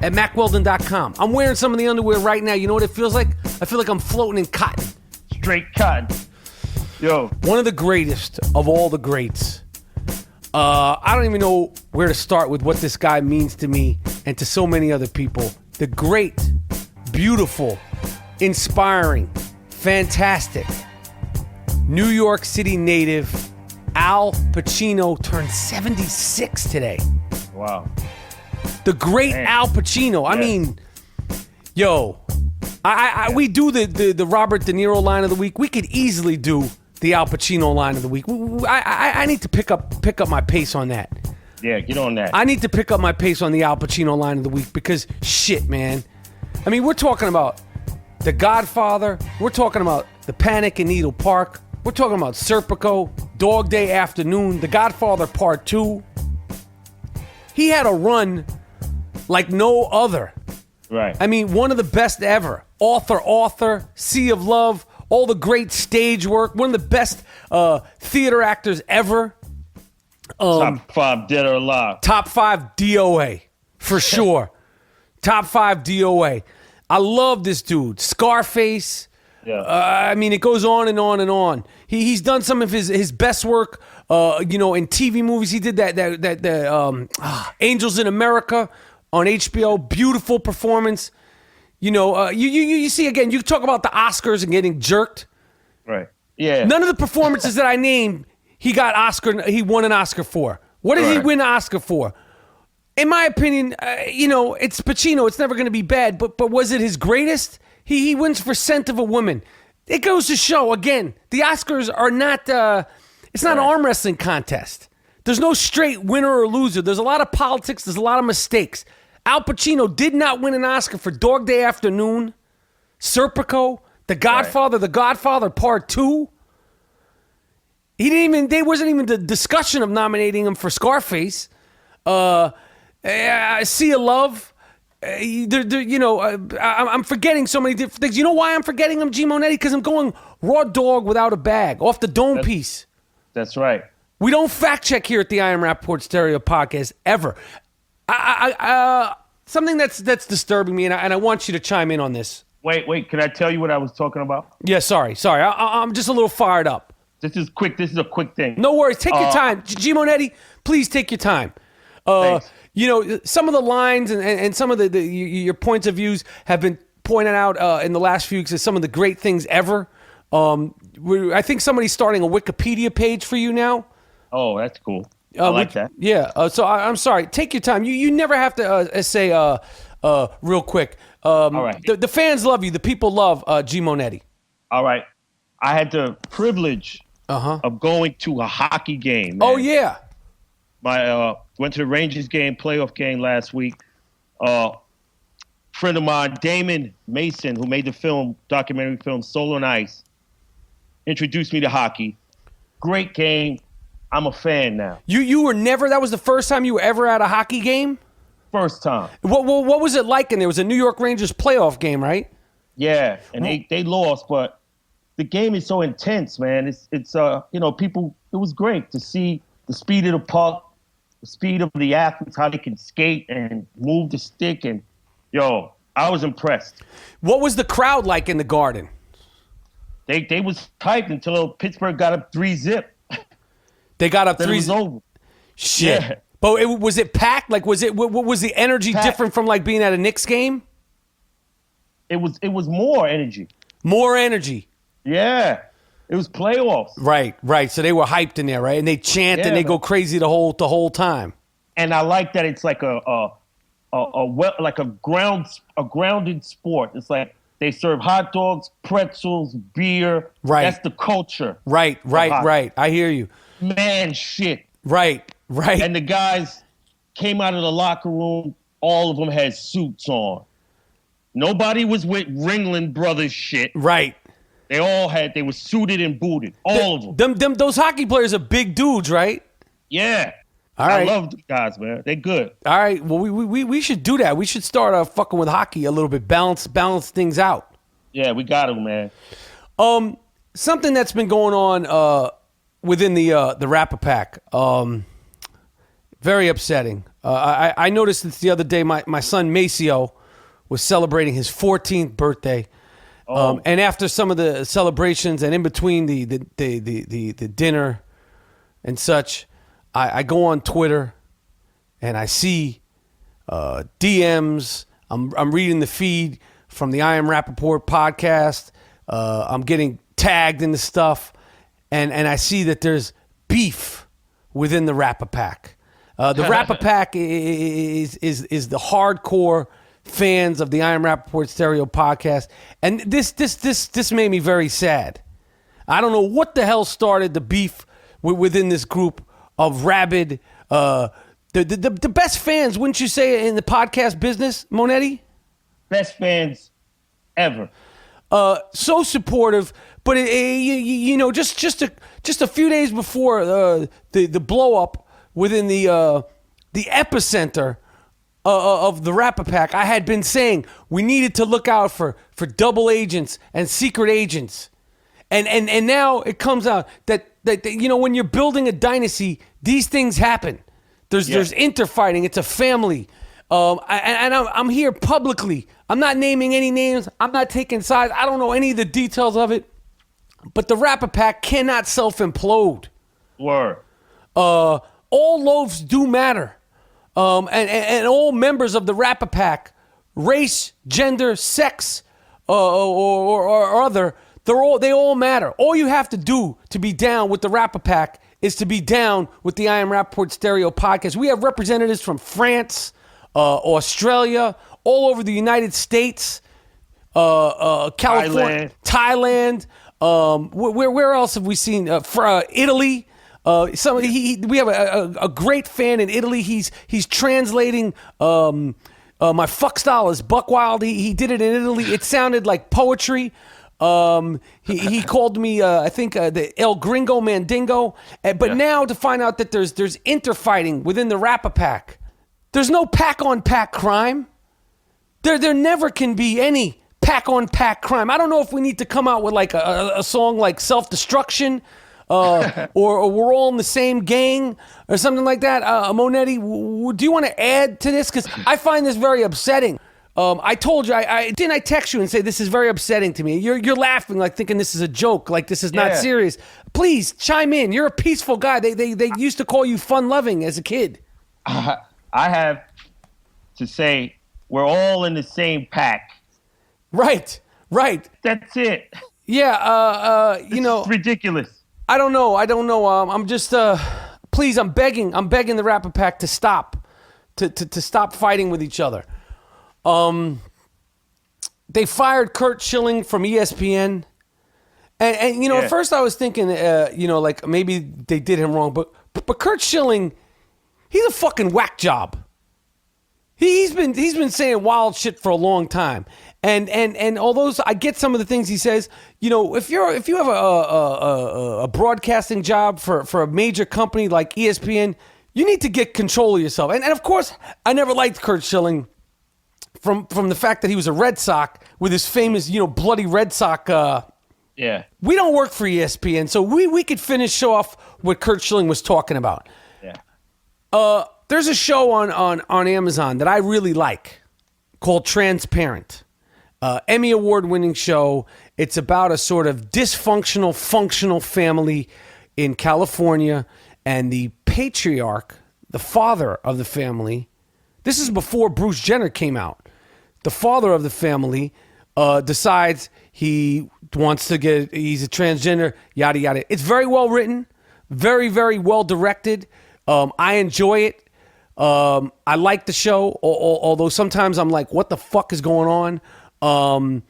at MackWeldon.com. I'm wearing some of the underwear right now. You know what it feels like? I feel like I'm floating in cotton. Straight cotton. Yo. One of the greatest of all the greats. I don't even know where to start with what this guy means to me and to so many other people. The great, beautiful, inspiring, fantastic New York City native Al Pacino turned 76 today. Wow. The great Al Pacino. I mean, yo, we do the Robert De Niro line of the week. We could easily do the Al Pacino line of the week. I need to pick up my pace on that. Yeah, get on that. I need to pick up my pace on the Al Pacino line of the week because shit, man. I mean, we're talking about The Godfather. We're talking about The Panic in Needle Park. We're talking about Serpico, Dog Day Afternoon, The Godfather Part 2. He had a run like no other. Right. I mean, one of the best ever. Author, Sea of Love, all the great stage work. One of the best theater actors ever. Top 5 dead or alive. Top 5 DOA, for sure. Top 5 DOA. I love this dude. Scarface. Yeah. I mean, it goes on and on and on. He's done some of his best work, in TV movies. He did that Angels in America on HBO. Beautiful performance. You see again. You talk about the Oscars and getting jerked. Right. Yeah. None of the performances that I named, he won an Oscar for. What did he win an Oscar for? In my opinion, it's Pacino. It's never going to be bad. But was it his greatest? He wins for Scent of a Woman. It goes to show, again, the Oscars are not, it's not an arm wrestling contest. There's no straight winner or loser. There's a lot of politics. There's a lot of mistakes. Al Pacino did not win an Oscar for Dog Day Afternoon, Serpico, The Godfather, The Godfather Part 2. There wasn't even the discussion of nominating him for Scarface. Sea of Love. I'm forgetting so many different things. You know why I'm forgetting him, G Monetti? Because I'm going Raw Dog Without a Bag off the dome piece. That's right. We don't fact check here at the I Am Rappaport Stereo Podcast ever. Something that's disturbing me, and I want you to chime in on this. Wait. Can I tell you what I was talking about? Yeah, sorry. I'm just a little fired up. This is quick. This is a quick thing. No worries. Take your time. G Monetti, please take your time. Thanks. Some of the lines and some of your points of views have been pointed out in the last few weeks as some of the great things ever. I think somebody's starting a Wikipedia page for you now. Oh, that's cool. I like that. Yeah. So I'm sorry. Take your time. You never have to say real quick. All right. The fans love you. The people love G Monetti. All right. I had the privilege of going to a hockey game. Man. Oh yeah. Went to the Rangers game, playoff game last week. Friend of mine, Damon Mason, who made the documentary film Soul on Ice, introduced me to hockey. Great game. I'm a fan now. You were never. That was the first time you were ever at a hockey game. First time. What was it like? And there was a New York Rangers playoff game, right? Yeah, and they lost, but the game is so intense, man. It's people. It was great to see the speed of the puck, the speed of the athletes, how they can skate and move the stick, and I was impressed. What was the crowd like in the Garden? They was hyped until Pittsburgh got up 3-0. They got up Then 3. it was over. Shit. Yeah. But was it packed? Like, what was the energy Packed. different from like being at a Knicks game? It was more energy. More energy. Yeah. It was playoffs. Right. So they were hyped in there, right? And they chant and they go crazy the whole time. And I like that it's like a grounded sport. It's like they serve hot dogs, pretzels, beer. Right. That's the culture. Right. I hear you. Man, shit. Right. And the guys came out of the locker room. All of them had suits on. Nobody was with Ringling Brothers shit. Right. They were suited and booted. All of them. Those hockey players are big dudes, right? Yeah. All right. I love the guys, man. They're good. All right. Well, we should do that. We should start fucking with hockey a little bit, balance things out. Yeah, we got them, man. Something that's been going on within the Rapper Pack. Very upsetting. I noticed this the other day. My son Maceo was celebrating his 14th birthday. And after some of the celebrations and in between the dinner and such, I go on Twitter and I see DMs. I'm reading the feed from the I Am Rappaport podcast. I'm getting tagged in the stuff, and I see that there's beef within the Rapper Pack. The Rapper Pack is the hardcore fans of the I Am Rappaport Stereo podcast, and this made me very sad. I don't know what the hell started the beef within this group of rabid, the best fans, wouldn't you say, in the podcast business, Monetti? Best fans ever. So supportive, but just a few days before the blow up within the epicenter of the Rapper Pack, I had been saying we needed to look out for double agents and secret agents, and now it comes out that when you're building a dynasty, these things happen. There's interfighting. It's a family. I'm here publicly. I'm not naming any names. I'm not taking sides. I don't know any of the details of it. But the Rapper Pack cannot self-implode. Word. All loaves do matter. And all members of the Rapper Pack, race, gender, sex, or other, they all matter. All you have to do to be down with the Rapper Pack is to be down with the I Am Rappaport Stereo podcast. We have representatives from France, Australia, all over the United States, California, Thailand. Where else have we seen? Italy. We have a great fan in Italy. He's translating my fuck style is buck wild. He did it in Italy. It sounded like poetry. He called me I think the El Gringo Mandingo. But now to find out that there's interfighting within the Rapper Pack. There's no pack on pack crime. There never can be any pack on pack crime. I don't know if we need to come out with like a song like Self Destruction. Or we're all in the same gang or something like that. Monetti, do you want to add to this? Because I find this very upsetting. I told you, I text you and say this is very upsetting to me. You're laughing, like thinking this is a joke, like this is not serious. Please chime in. You're a peaceful guy. They used to call you fun loving as a kid. I have to say we're all in the same pack. Right. That's it. Yeah. It's ridiculous. I don't know. I'm just, please, I'm begging the Rapper Pack to stop, to stop fighting with each other. They fired Curt Schilling from ESPN, and at first I was thinking, like maybe they did him wrong, but Curt Schilling, he's a fucking whack job. He's been saying wild shit for a long time, and although I get some of the things he says, if you have a broadcasting job for a major company like ESPN, you need to get control of yourself. And of course, I never liked Curt Schilling from the fact that he was a Red Sox with his famous bloody Red Sox Yeah. We don't work for ESPN, so we could finish off what Curt Schilling was talking about. Yeah. There's a show on Amazon that I really like called Transparent. Emmy Award-winning show. It's about a sort of dysfunctional, functional family in California, and the patriarch, the father of the family, this is before Bruce Jenner came out. The father of the family decides he wants to he's a transgender, yada, yada. It's very well written, very, very well directed. I enjoy it. I like the show, although sometimes I'm like, what the fuck is going on?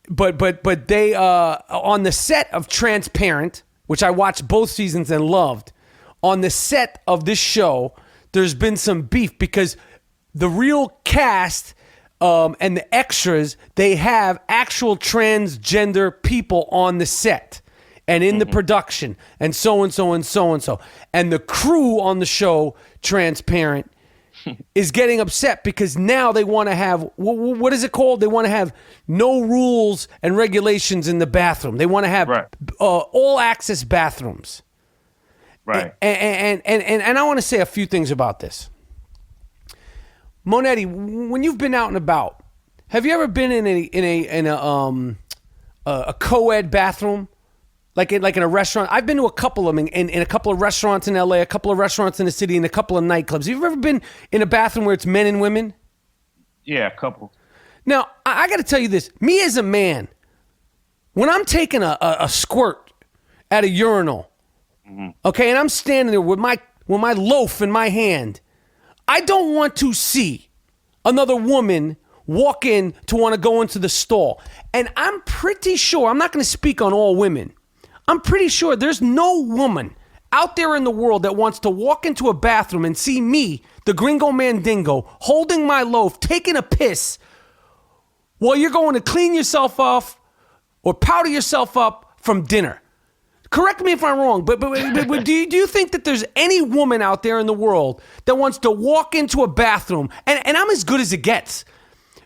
But they, on the set of Transparent, which I watched both seasons and loved, on the set of this show, there's been some beef because the real cast and the extras, they have actual transgender people on the set and in the production and so and so and so and so. And the crew on the show, Transparent, is getting upset because now they want to have, what is it called? They want to have no rules and regulations in the bathroom. They want to have all access bathrooms. Right. And I want to say a few things about this. Monetti, when you've been out and about, have you ever been in a co-ed bathroom? Like in a restaurant? I've been to a couple of them in a couple of restaurants in LA, a couple of restaurants in the city, and a couple of nightclubs. Have you ever been in a bathroom where it's men and women? Yeah, a couple. Now, I got to tell you this. Me as a man, when I'm taking a squirt at a urinal, okay, and I'm standing there with my loaf in my hand, I don't want to see another woman walk in to want to go into the stall. And I'm pretty sure, I'm not going to speak on all women, I'm pretty sure there's no woman out there in the world that wants to walk into a bathroom and see me, the Gringo Mandingo, holding my loaf, taking a piss while you're going to clean yourself off or powder yourself up from dinner. Correct me if I'm wrong, but do you think that there's any woman out there in the world that wants to walk into a bathroom, and I'm as good as it gets.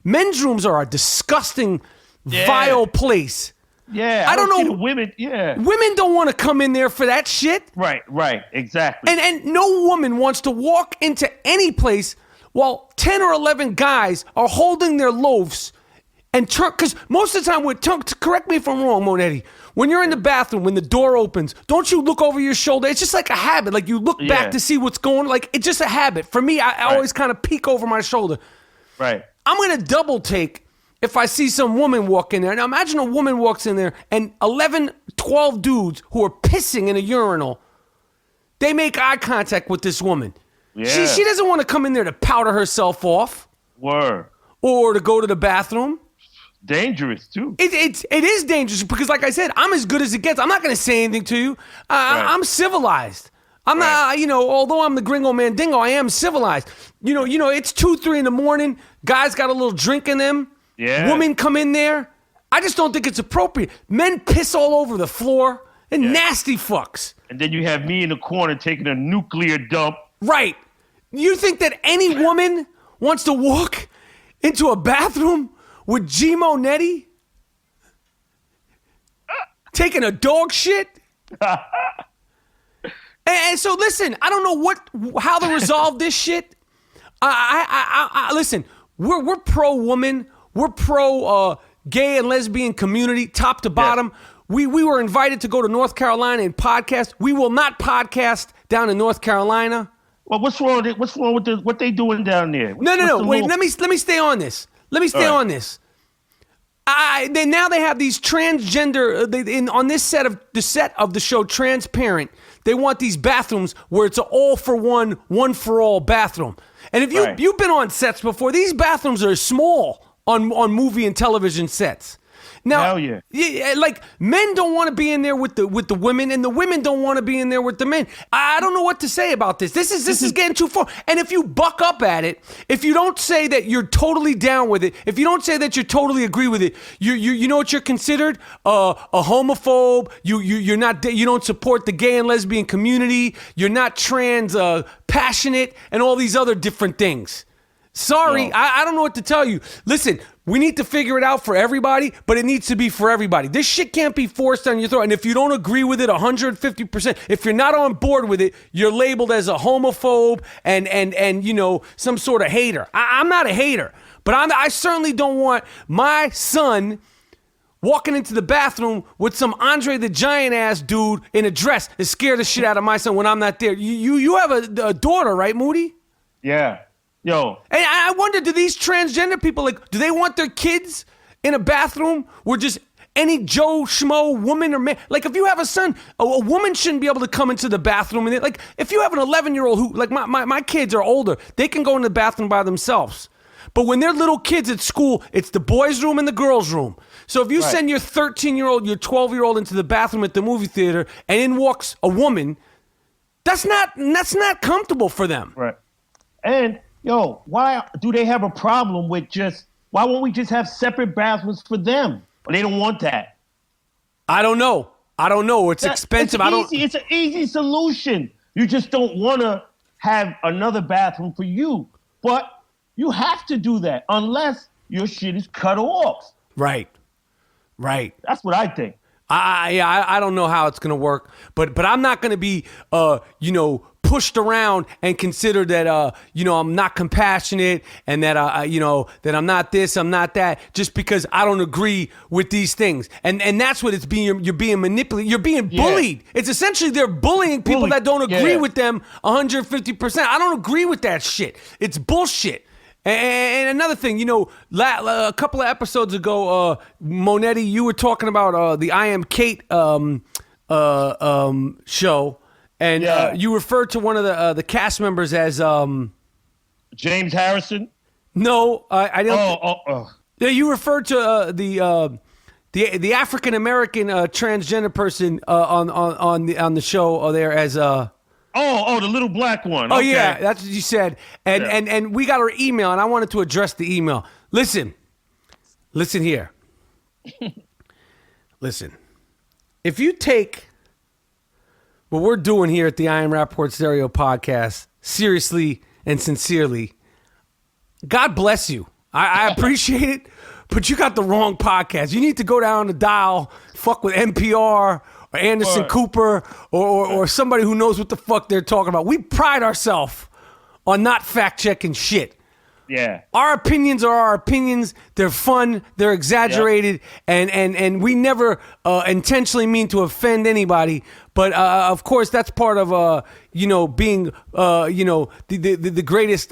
Men's rooms are a disgusting, vile place. Yeah, I don't know. Women, Women don't want to come in there for that shit. Right, exactly. And no woman wants to walk into any place while 10 or 11 guys are holding their loaves and turn. Because most of the time, correct me if I'm wrong, Monetti, when you're in the bathroom, when the door opens, don't you look over your shoulder? It's just like a habit. Like you look back to see what's going on. Like it's just a habit. For me, I always kind of peek over my shoulder. Right. I'm going to double take if I see some woman walk in there. Now imagine a woman walks in there and 11, 12 dudes who are pissing in a urinal, they make eye contact with this woman. Yeah. She doesn't want to come in there to powder herself off. Word. Or to go to the bathroom. Dangerous too. It is dangerous because, like I said, I'm as good as it gets. I'm not going to say anything to you. I'm civilized. I'm not, although I'm the Gringo Mandingo, I am civilized. It's 2, 3 in the morning. Guys got a little drink in them. Yeah. Women come in there. I just don't think it's appropriate. Men piss all over the floor. And nasty fucks. And then you have me in the corner taking a nuclear dump. Right. You think that any woman wants to walk into a bathroom with G Monetti taking a dog shit? and so listen, I don't know how to resolve this shit. I listen. We're pro woman. We're pro gay and lesbian community, top to bottom. Yeah. We were invited to go to North Carolina and podcast. We will not podcast down in North Carolina. Well, what's wrong with what they doing down there? No. Wait, let me stay on this. On this. Now they have these transgender on this set of the show Transparent. They want these bathrooms where it's an all for one for all bathroom. And if you've been on sets before, these bathrooms are small on movie and television sets. Now, hell yeah. Like men don't want to be in there with the women, and the women don't want to be in there with the men. I don't know what to say about this. This is getting too far. And if you buck up at it, if you don't say that you're totally down with it, if you don't say that you totally agree with it, you know what you're considered? A homophobe. You don't support the gay and lesbian community. You're not trans passionate, and all these other different things. Sorry, I don't know what to tell you. Listen, We need to figure it out for everybody, but it needs to be for everybody. This shit can't be forced on your throat. And if you don't agree with it 150%, if you're not on board with it, you're labeled as a homophobe and you know, some sort of hater. I'm not a hater, but I certainly don't want my son walking into the bathroom with some Andre the Giant ass dude in a dress and scare the shit out of my son when I'm not there. You have a daughter, right, Moody? Yeah. Yo. And I wonder, do these transgender people, like, do they want their kids in a bathroom where just any Joe Schmo woman or man, like if you have a son, a woman shouldn't be able to come into the bathroom and like if you have an 11-year-old who, like my kids are older, they can go in the bathroom by themselves. But when they're little kids at school, it's the boys' room and the girls' room. So if you send your 13-year-old, your 12-year-old into the bathroom at the movie theater and in walks a woman, that's not comfortable for them. Right. And yo, why do they have a problem with why won't we just have separate bathrooms for them? Or they don't want that. I don't know. It's expensive. It's an easy solution. You just don't want to have another bathroom for you. But you have to do that unless your shit is cut off. Right. That's what I think. I don't know how it's gonna work, but I'm not gonna be pushed around and consider that I'm not compassionate and that that I'm not this, I'm not that, just because I don't agree with these things. And that's what it's being. You're being manipulated. You're being bullied. It's essentially they're bullying people that don't agree with them 150%. I don't agree with that shit. It's bullshit. And another thing, a couple of episodes ago, Monetti, you were talking about the I Am Kate show, and you referred to one of the cast members as James Harrison. No, I didn't. Yeah, you referred to the African American transgender person on the show there as the little black one. Oh, okay. yeah, that's what you said. And we got her email, and I wanted to address the email. Listen here. Listen. If you take what we're doing here at the I Am Rappaport Stereo podcast seriously and sincerely, God bless you. I appreciate it, but you got the wrong podcast. You need to go down the dial, fuck with NPR or Anderson Cooper or somebody who knows what the fuck they're talking about. We pride ourselves on not fact-checking shit. Yeah. Our opinions are our opinions. They're fun. They're exaggerated. Yep. And we never intentionally mean to offend anybody. But, of course, that's part of, being, the greatest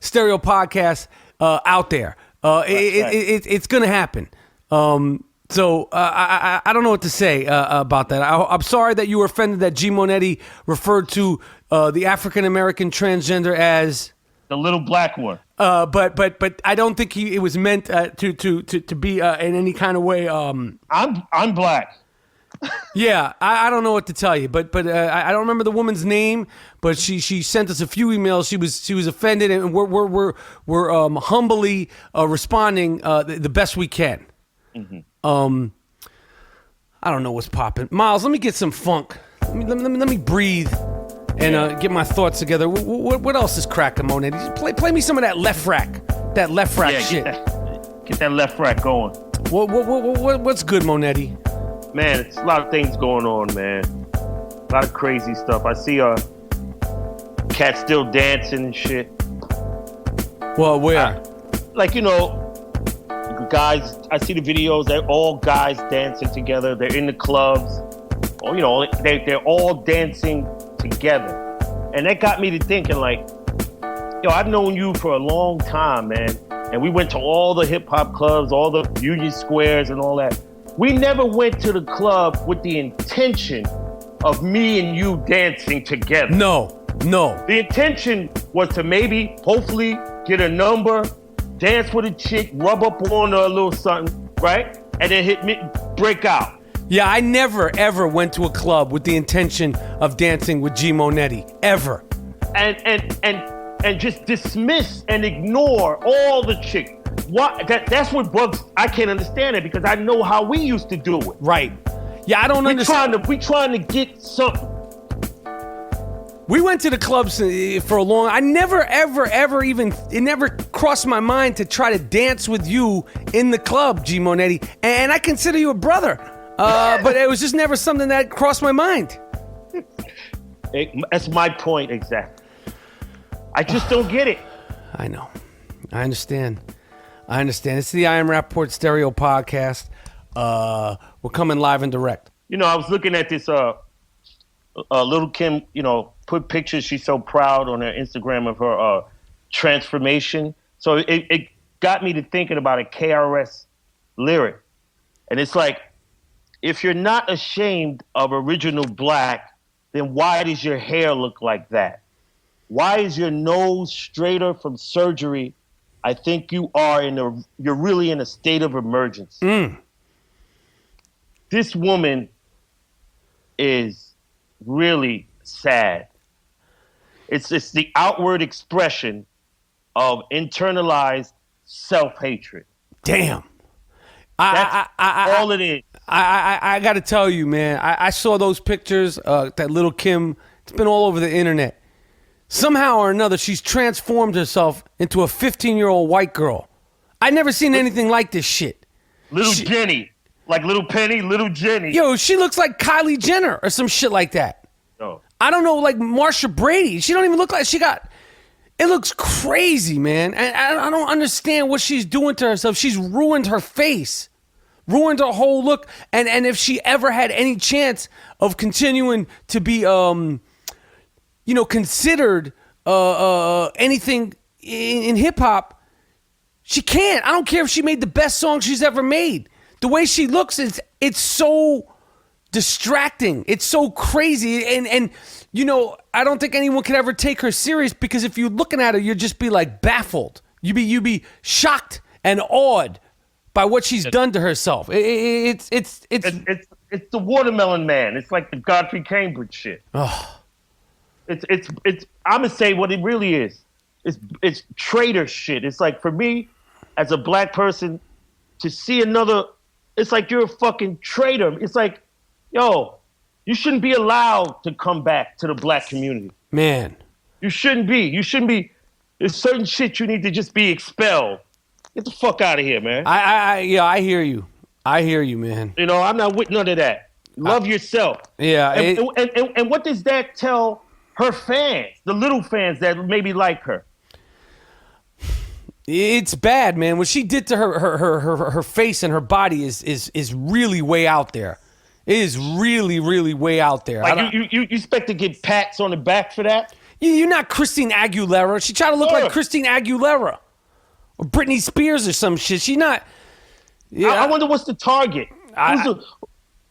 stereo podcast out there. It's going to happen. So I don't know what to say about that. I'm sorry that you were offended that G Monetti referred to the African American transgender as the little black one. But I don't think it was meant to be in any kind of way. I'm black. Yeah, I don't know what to tell you, but I don't remember the woman's name, but she sent us a few emails. She was offended, and we're humbly responding the best we can. Mm-hmm. I don't know what's popping. Miles, let me get some funk. Let me breathe and get my thoughts together. What else is cracking, Monet? Play me some of that left rack. That left rack shit. Get that left rack going. What's good, Monetti? Man, it's a lot of things going on, man. A lot of crazy stuff. I see cats still dancing and shit. Well, where? Guys, I see the videos. They're all guys dancing together. They're in the clubs. They're all dancing together. And that got me to thinking, I've known you for a long time, man. And we went to all the hip-hop clubs, all the Union Squares and all that. We never went to the club with the intention of me and you dancing together. No. The intention was to maybe, hopefully, get a number, dance with a chick, rub up on her a little something, right? And then break out. Yeah, I never, ever went to a club with the intention of dancing with G Monetti. Ever. And just dismiss and ignore all the chicks. That's what bugs. I can't understand it because I know how we used to do it. Right. Yeah, I don't understand. We trying to get something. We went to the clubs for a long. I never, ever even. It never crossed my mind to try to dance with you in the club, G Monetti. And I consider you a brother, but it was just never something that crossed my mind. That's my point exactly. I just don't get it. I know. I understand. It's the I Am Rappaport Stereo Podcast. We're coming live and direct. You know, I was looking at this. Little Kim, put pictures. She's so proud on her Instagram of her transformation. So it got me to thinking about a KRS lyric. And it's like, if you're not ashamed of original black, then why does your hair look like that? Why is your nose straighter from surgery? I think you're really in a state of emergency. This woman is really sad. It's the outward expression of internalized self-hatred. Damn. That's all it is. I got to tell you, man, I saw those pictures, that little Kim. It's been all over the internet. Somehow or another, she's transformed herself into a 15-year-old white girl. I never seen anything like this shit. Jenny. Like Little Penny, Little Jenny. Yo, she looks like Kylie Jenner or some shit like that. Oh. I don't know, like Marsha Brady. She don't even look like it looks crazy, man. And I don't understand what she's doing to herself. She's ruined her face, ruined her whole look. And if she ever had any chance of continuing to be, considered anything in hip hop, she can't. I don't care if she made the best song she's ever made. The way she looks, it's so distracting. It's so crazy. And I don't think anyone could ever take her serious, because if you're looking at her, you'd just be like baffled. You'd be shocked and awed by what she's done to herself. It's the Watermelon Man. It's like the Godfrey Cambridge shit. Oh. It's I'm gonna say what it really is. It's traitor shit. It's like, for me, as a black person, to see another, it's like you're a fucking traitor. It's like, yo, you shouldn't be allowed to come back to the black community. Man. You shouldn't be. There's certain shit you need to just be expelled. Get the fuck out of here, man. I hear you. I hear you, man. I'm not with none of that. Love yourself. Yeah. And what does that tell her fans, the little fans that maybe like her? It's bad, man. What she did to her face and her body is really way out there. It is really, really way out there. Like you expect to get pats on the back for that? You're not Christine Aguilera. She tried to look like Christine Aguilera or Britney Spears or some shit. She not. Yeah, I wonder what's the target.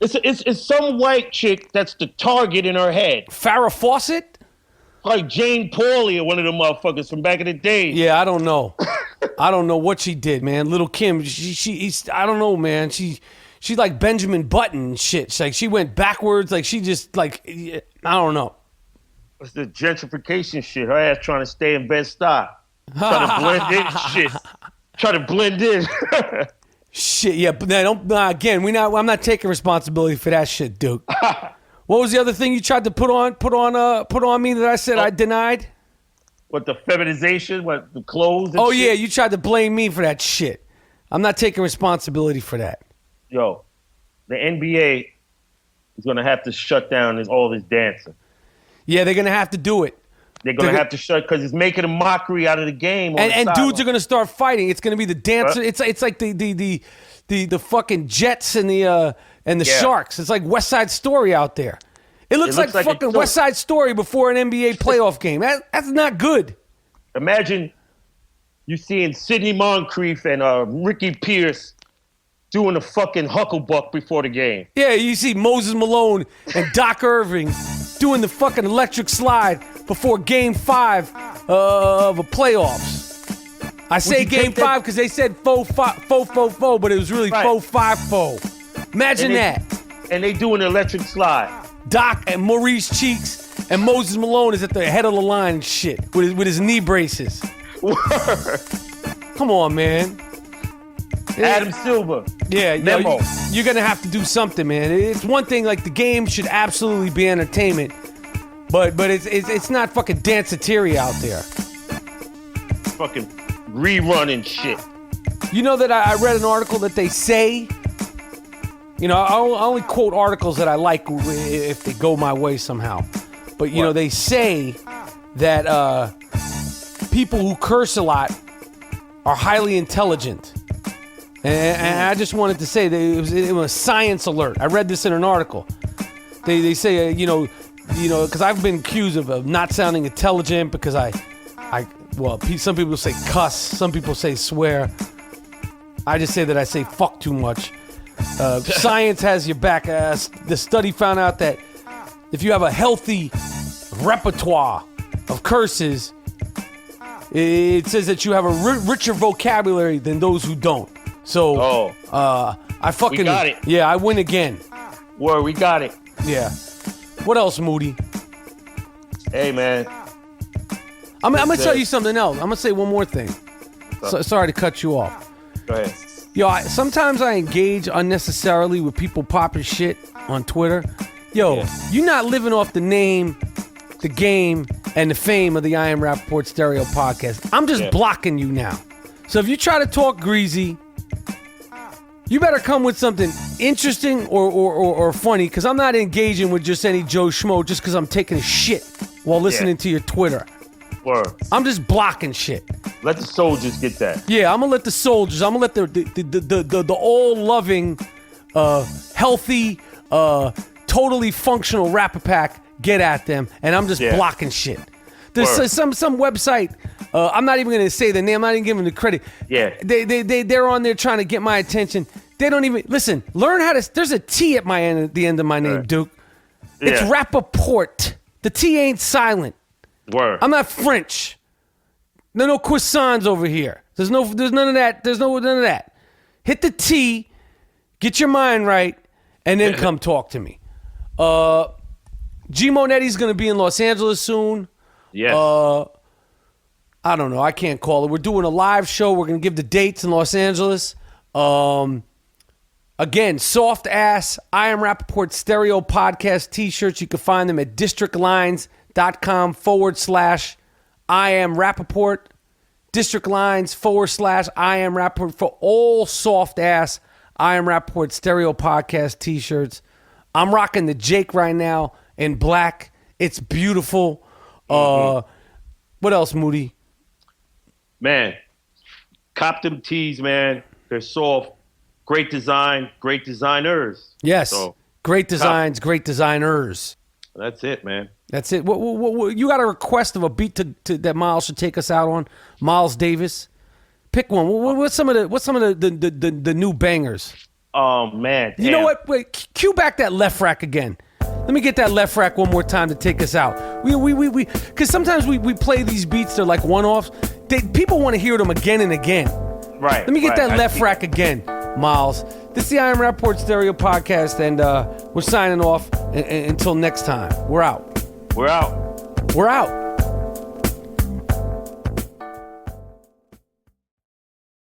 It's some white chick that's the target in her head. Farrah Fawcett? Like Jane Pauley or one of them motherfuckers from back in the day. Yeah, I don't know. I don't know what she did, man. Little Kim, I don't know, man. She's like Benjamin Button and shit. It's like she went backwards. Like she just I don't know. It's the gentrification shit. Her ass trying to stay in Bed-Stuy. Trying to blend in shit. Trying to blend in. Shit, yeah, but again, I'm not taking responsibility for that shit, Duke. What was the other thing you tried to put on me that I said I denied? What, the feminization? What, the clothes? And shit? Yeah, you tried to blame me for that shit. I'm not taking responsibility for that. Yo, the NBA is gonna have to shut down all this dancing. Yeah, they're gonna have to do it. They're gonna have to shut, because it's making a mockery out of the game. And dudes are gonna start fighting. It's gonna be the dancer. It's like the fucking Jets and the Sharks. It's like West Side Story out there. It looks like fucking West Side Story before an NBA playoff game. That's not good. Imagine you seeing Sidney Moncrief and Ricky Pierce doing the fucking hucklebuck before the game. Yeah, you see Moses Malone and Doc Irving doing the fucking electric slide before Game 5 of a playoffs. I say Game 5 because they said 4-5-4, but it was really 4-5-4. Imagine that. And they doing the electric slide. Doc and Maurice Cheeks and Moses Malone is at the head of the line and shit with his knee braces. Word. Come on, man. Adam Silver. Yeah, Memo. You're going to have to do something, man. It's one thing, like, the game should absolutely be entertainment, But it's not fucking danceteria out there. Fucking rerunning shit. You know that I read an article that they say, you know, I only quote articles that I like if they go my way somehow. But, you know, they say that people who curse a lot are highly intelligent. And I just wanted to say that it was a science alert. I read this in an article. They say, you know, because I've been accused of not sounding intelligent because well, some people say cuss, some people say swear. I just say that I say fuck too much. Science has your back. The study found out that if you have a healthy repertoire of curses, it says that you have a richer vocabulary than those who don't. So, I fucking... We got it. Yeah, I win again. Word, we got it. Yeah. What else, Moody? Hey, man. I'm going to tell you something else. I'm going to say one more thing. Sorry to cut you off. Go ahead. Yo, sometimes I engage unnecessarily with people popping shit on Twitter. Yo, you're not living off the name, the game, and the fame of the I Am Rapaport Stereo podcast. I'm just blocking you now. So if you try to talk greasy, you better come with something interesting or funny, because I'm not engaging with just any Joe Schmo just because I'm taking a shit while listening to your Twitter. Word. I'm just blocking shit. Let the soldiers get that. Yeah, I'm gonna let the soldiers. I'm gonna let the all-loving, healthy, totally functional Rap-A-Pack get at them, and I'm just blocking shit. There's some website. I'm not even gonna say the name. I'm not even giving them the credit. Yeah. They're on there trying to get my attention. They don't even listen. Learn how to. There's a T at the end of my name, Duke. It's Rapaport. The T ain't silent. Word. I'm not French. No croissants over here. There's none of that. There's none of that. Hit the T, get your mind right, and then come talk to me. G Monetti's gonna be in Los Angeles soon. Yes. I don't know. I can't call it. We're doing a live show. We're gonna give the dates in Los Angeles. Again, soft ass I Am Rapaport Stereo podcast t-shirts. You can find them at districtlines.com/I Am Rapaport. Districtlines/I Am Rapaport for all soft ass I Am Rapaport Stereo podcast t-shirts. I'm rocking the Jake right now in black. It's beautiful. What else, Moody? Man, cop them tees, man. They're soft. Great design, great designers. Yes, so, great designs, great designers. That's it, man. That's it. What, you got a request of a beat that Miles should take us out on? Miles Davis, pick one. What's some of the new bangers? Oh man, you know what? Wait, cue back that left rack again. Let me get that left rack one more time to take us out. We because sometimes we play these beats. They're like one-offs. People want to hear them again and again. Right. Let me get that left rack again, Miles. This is the I Am Rapaport Stereo podcast, and we're signing off until next time. We're out. We're out. We're out.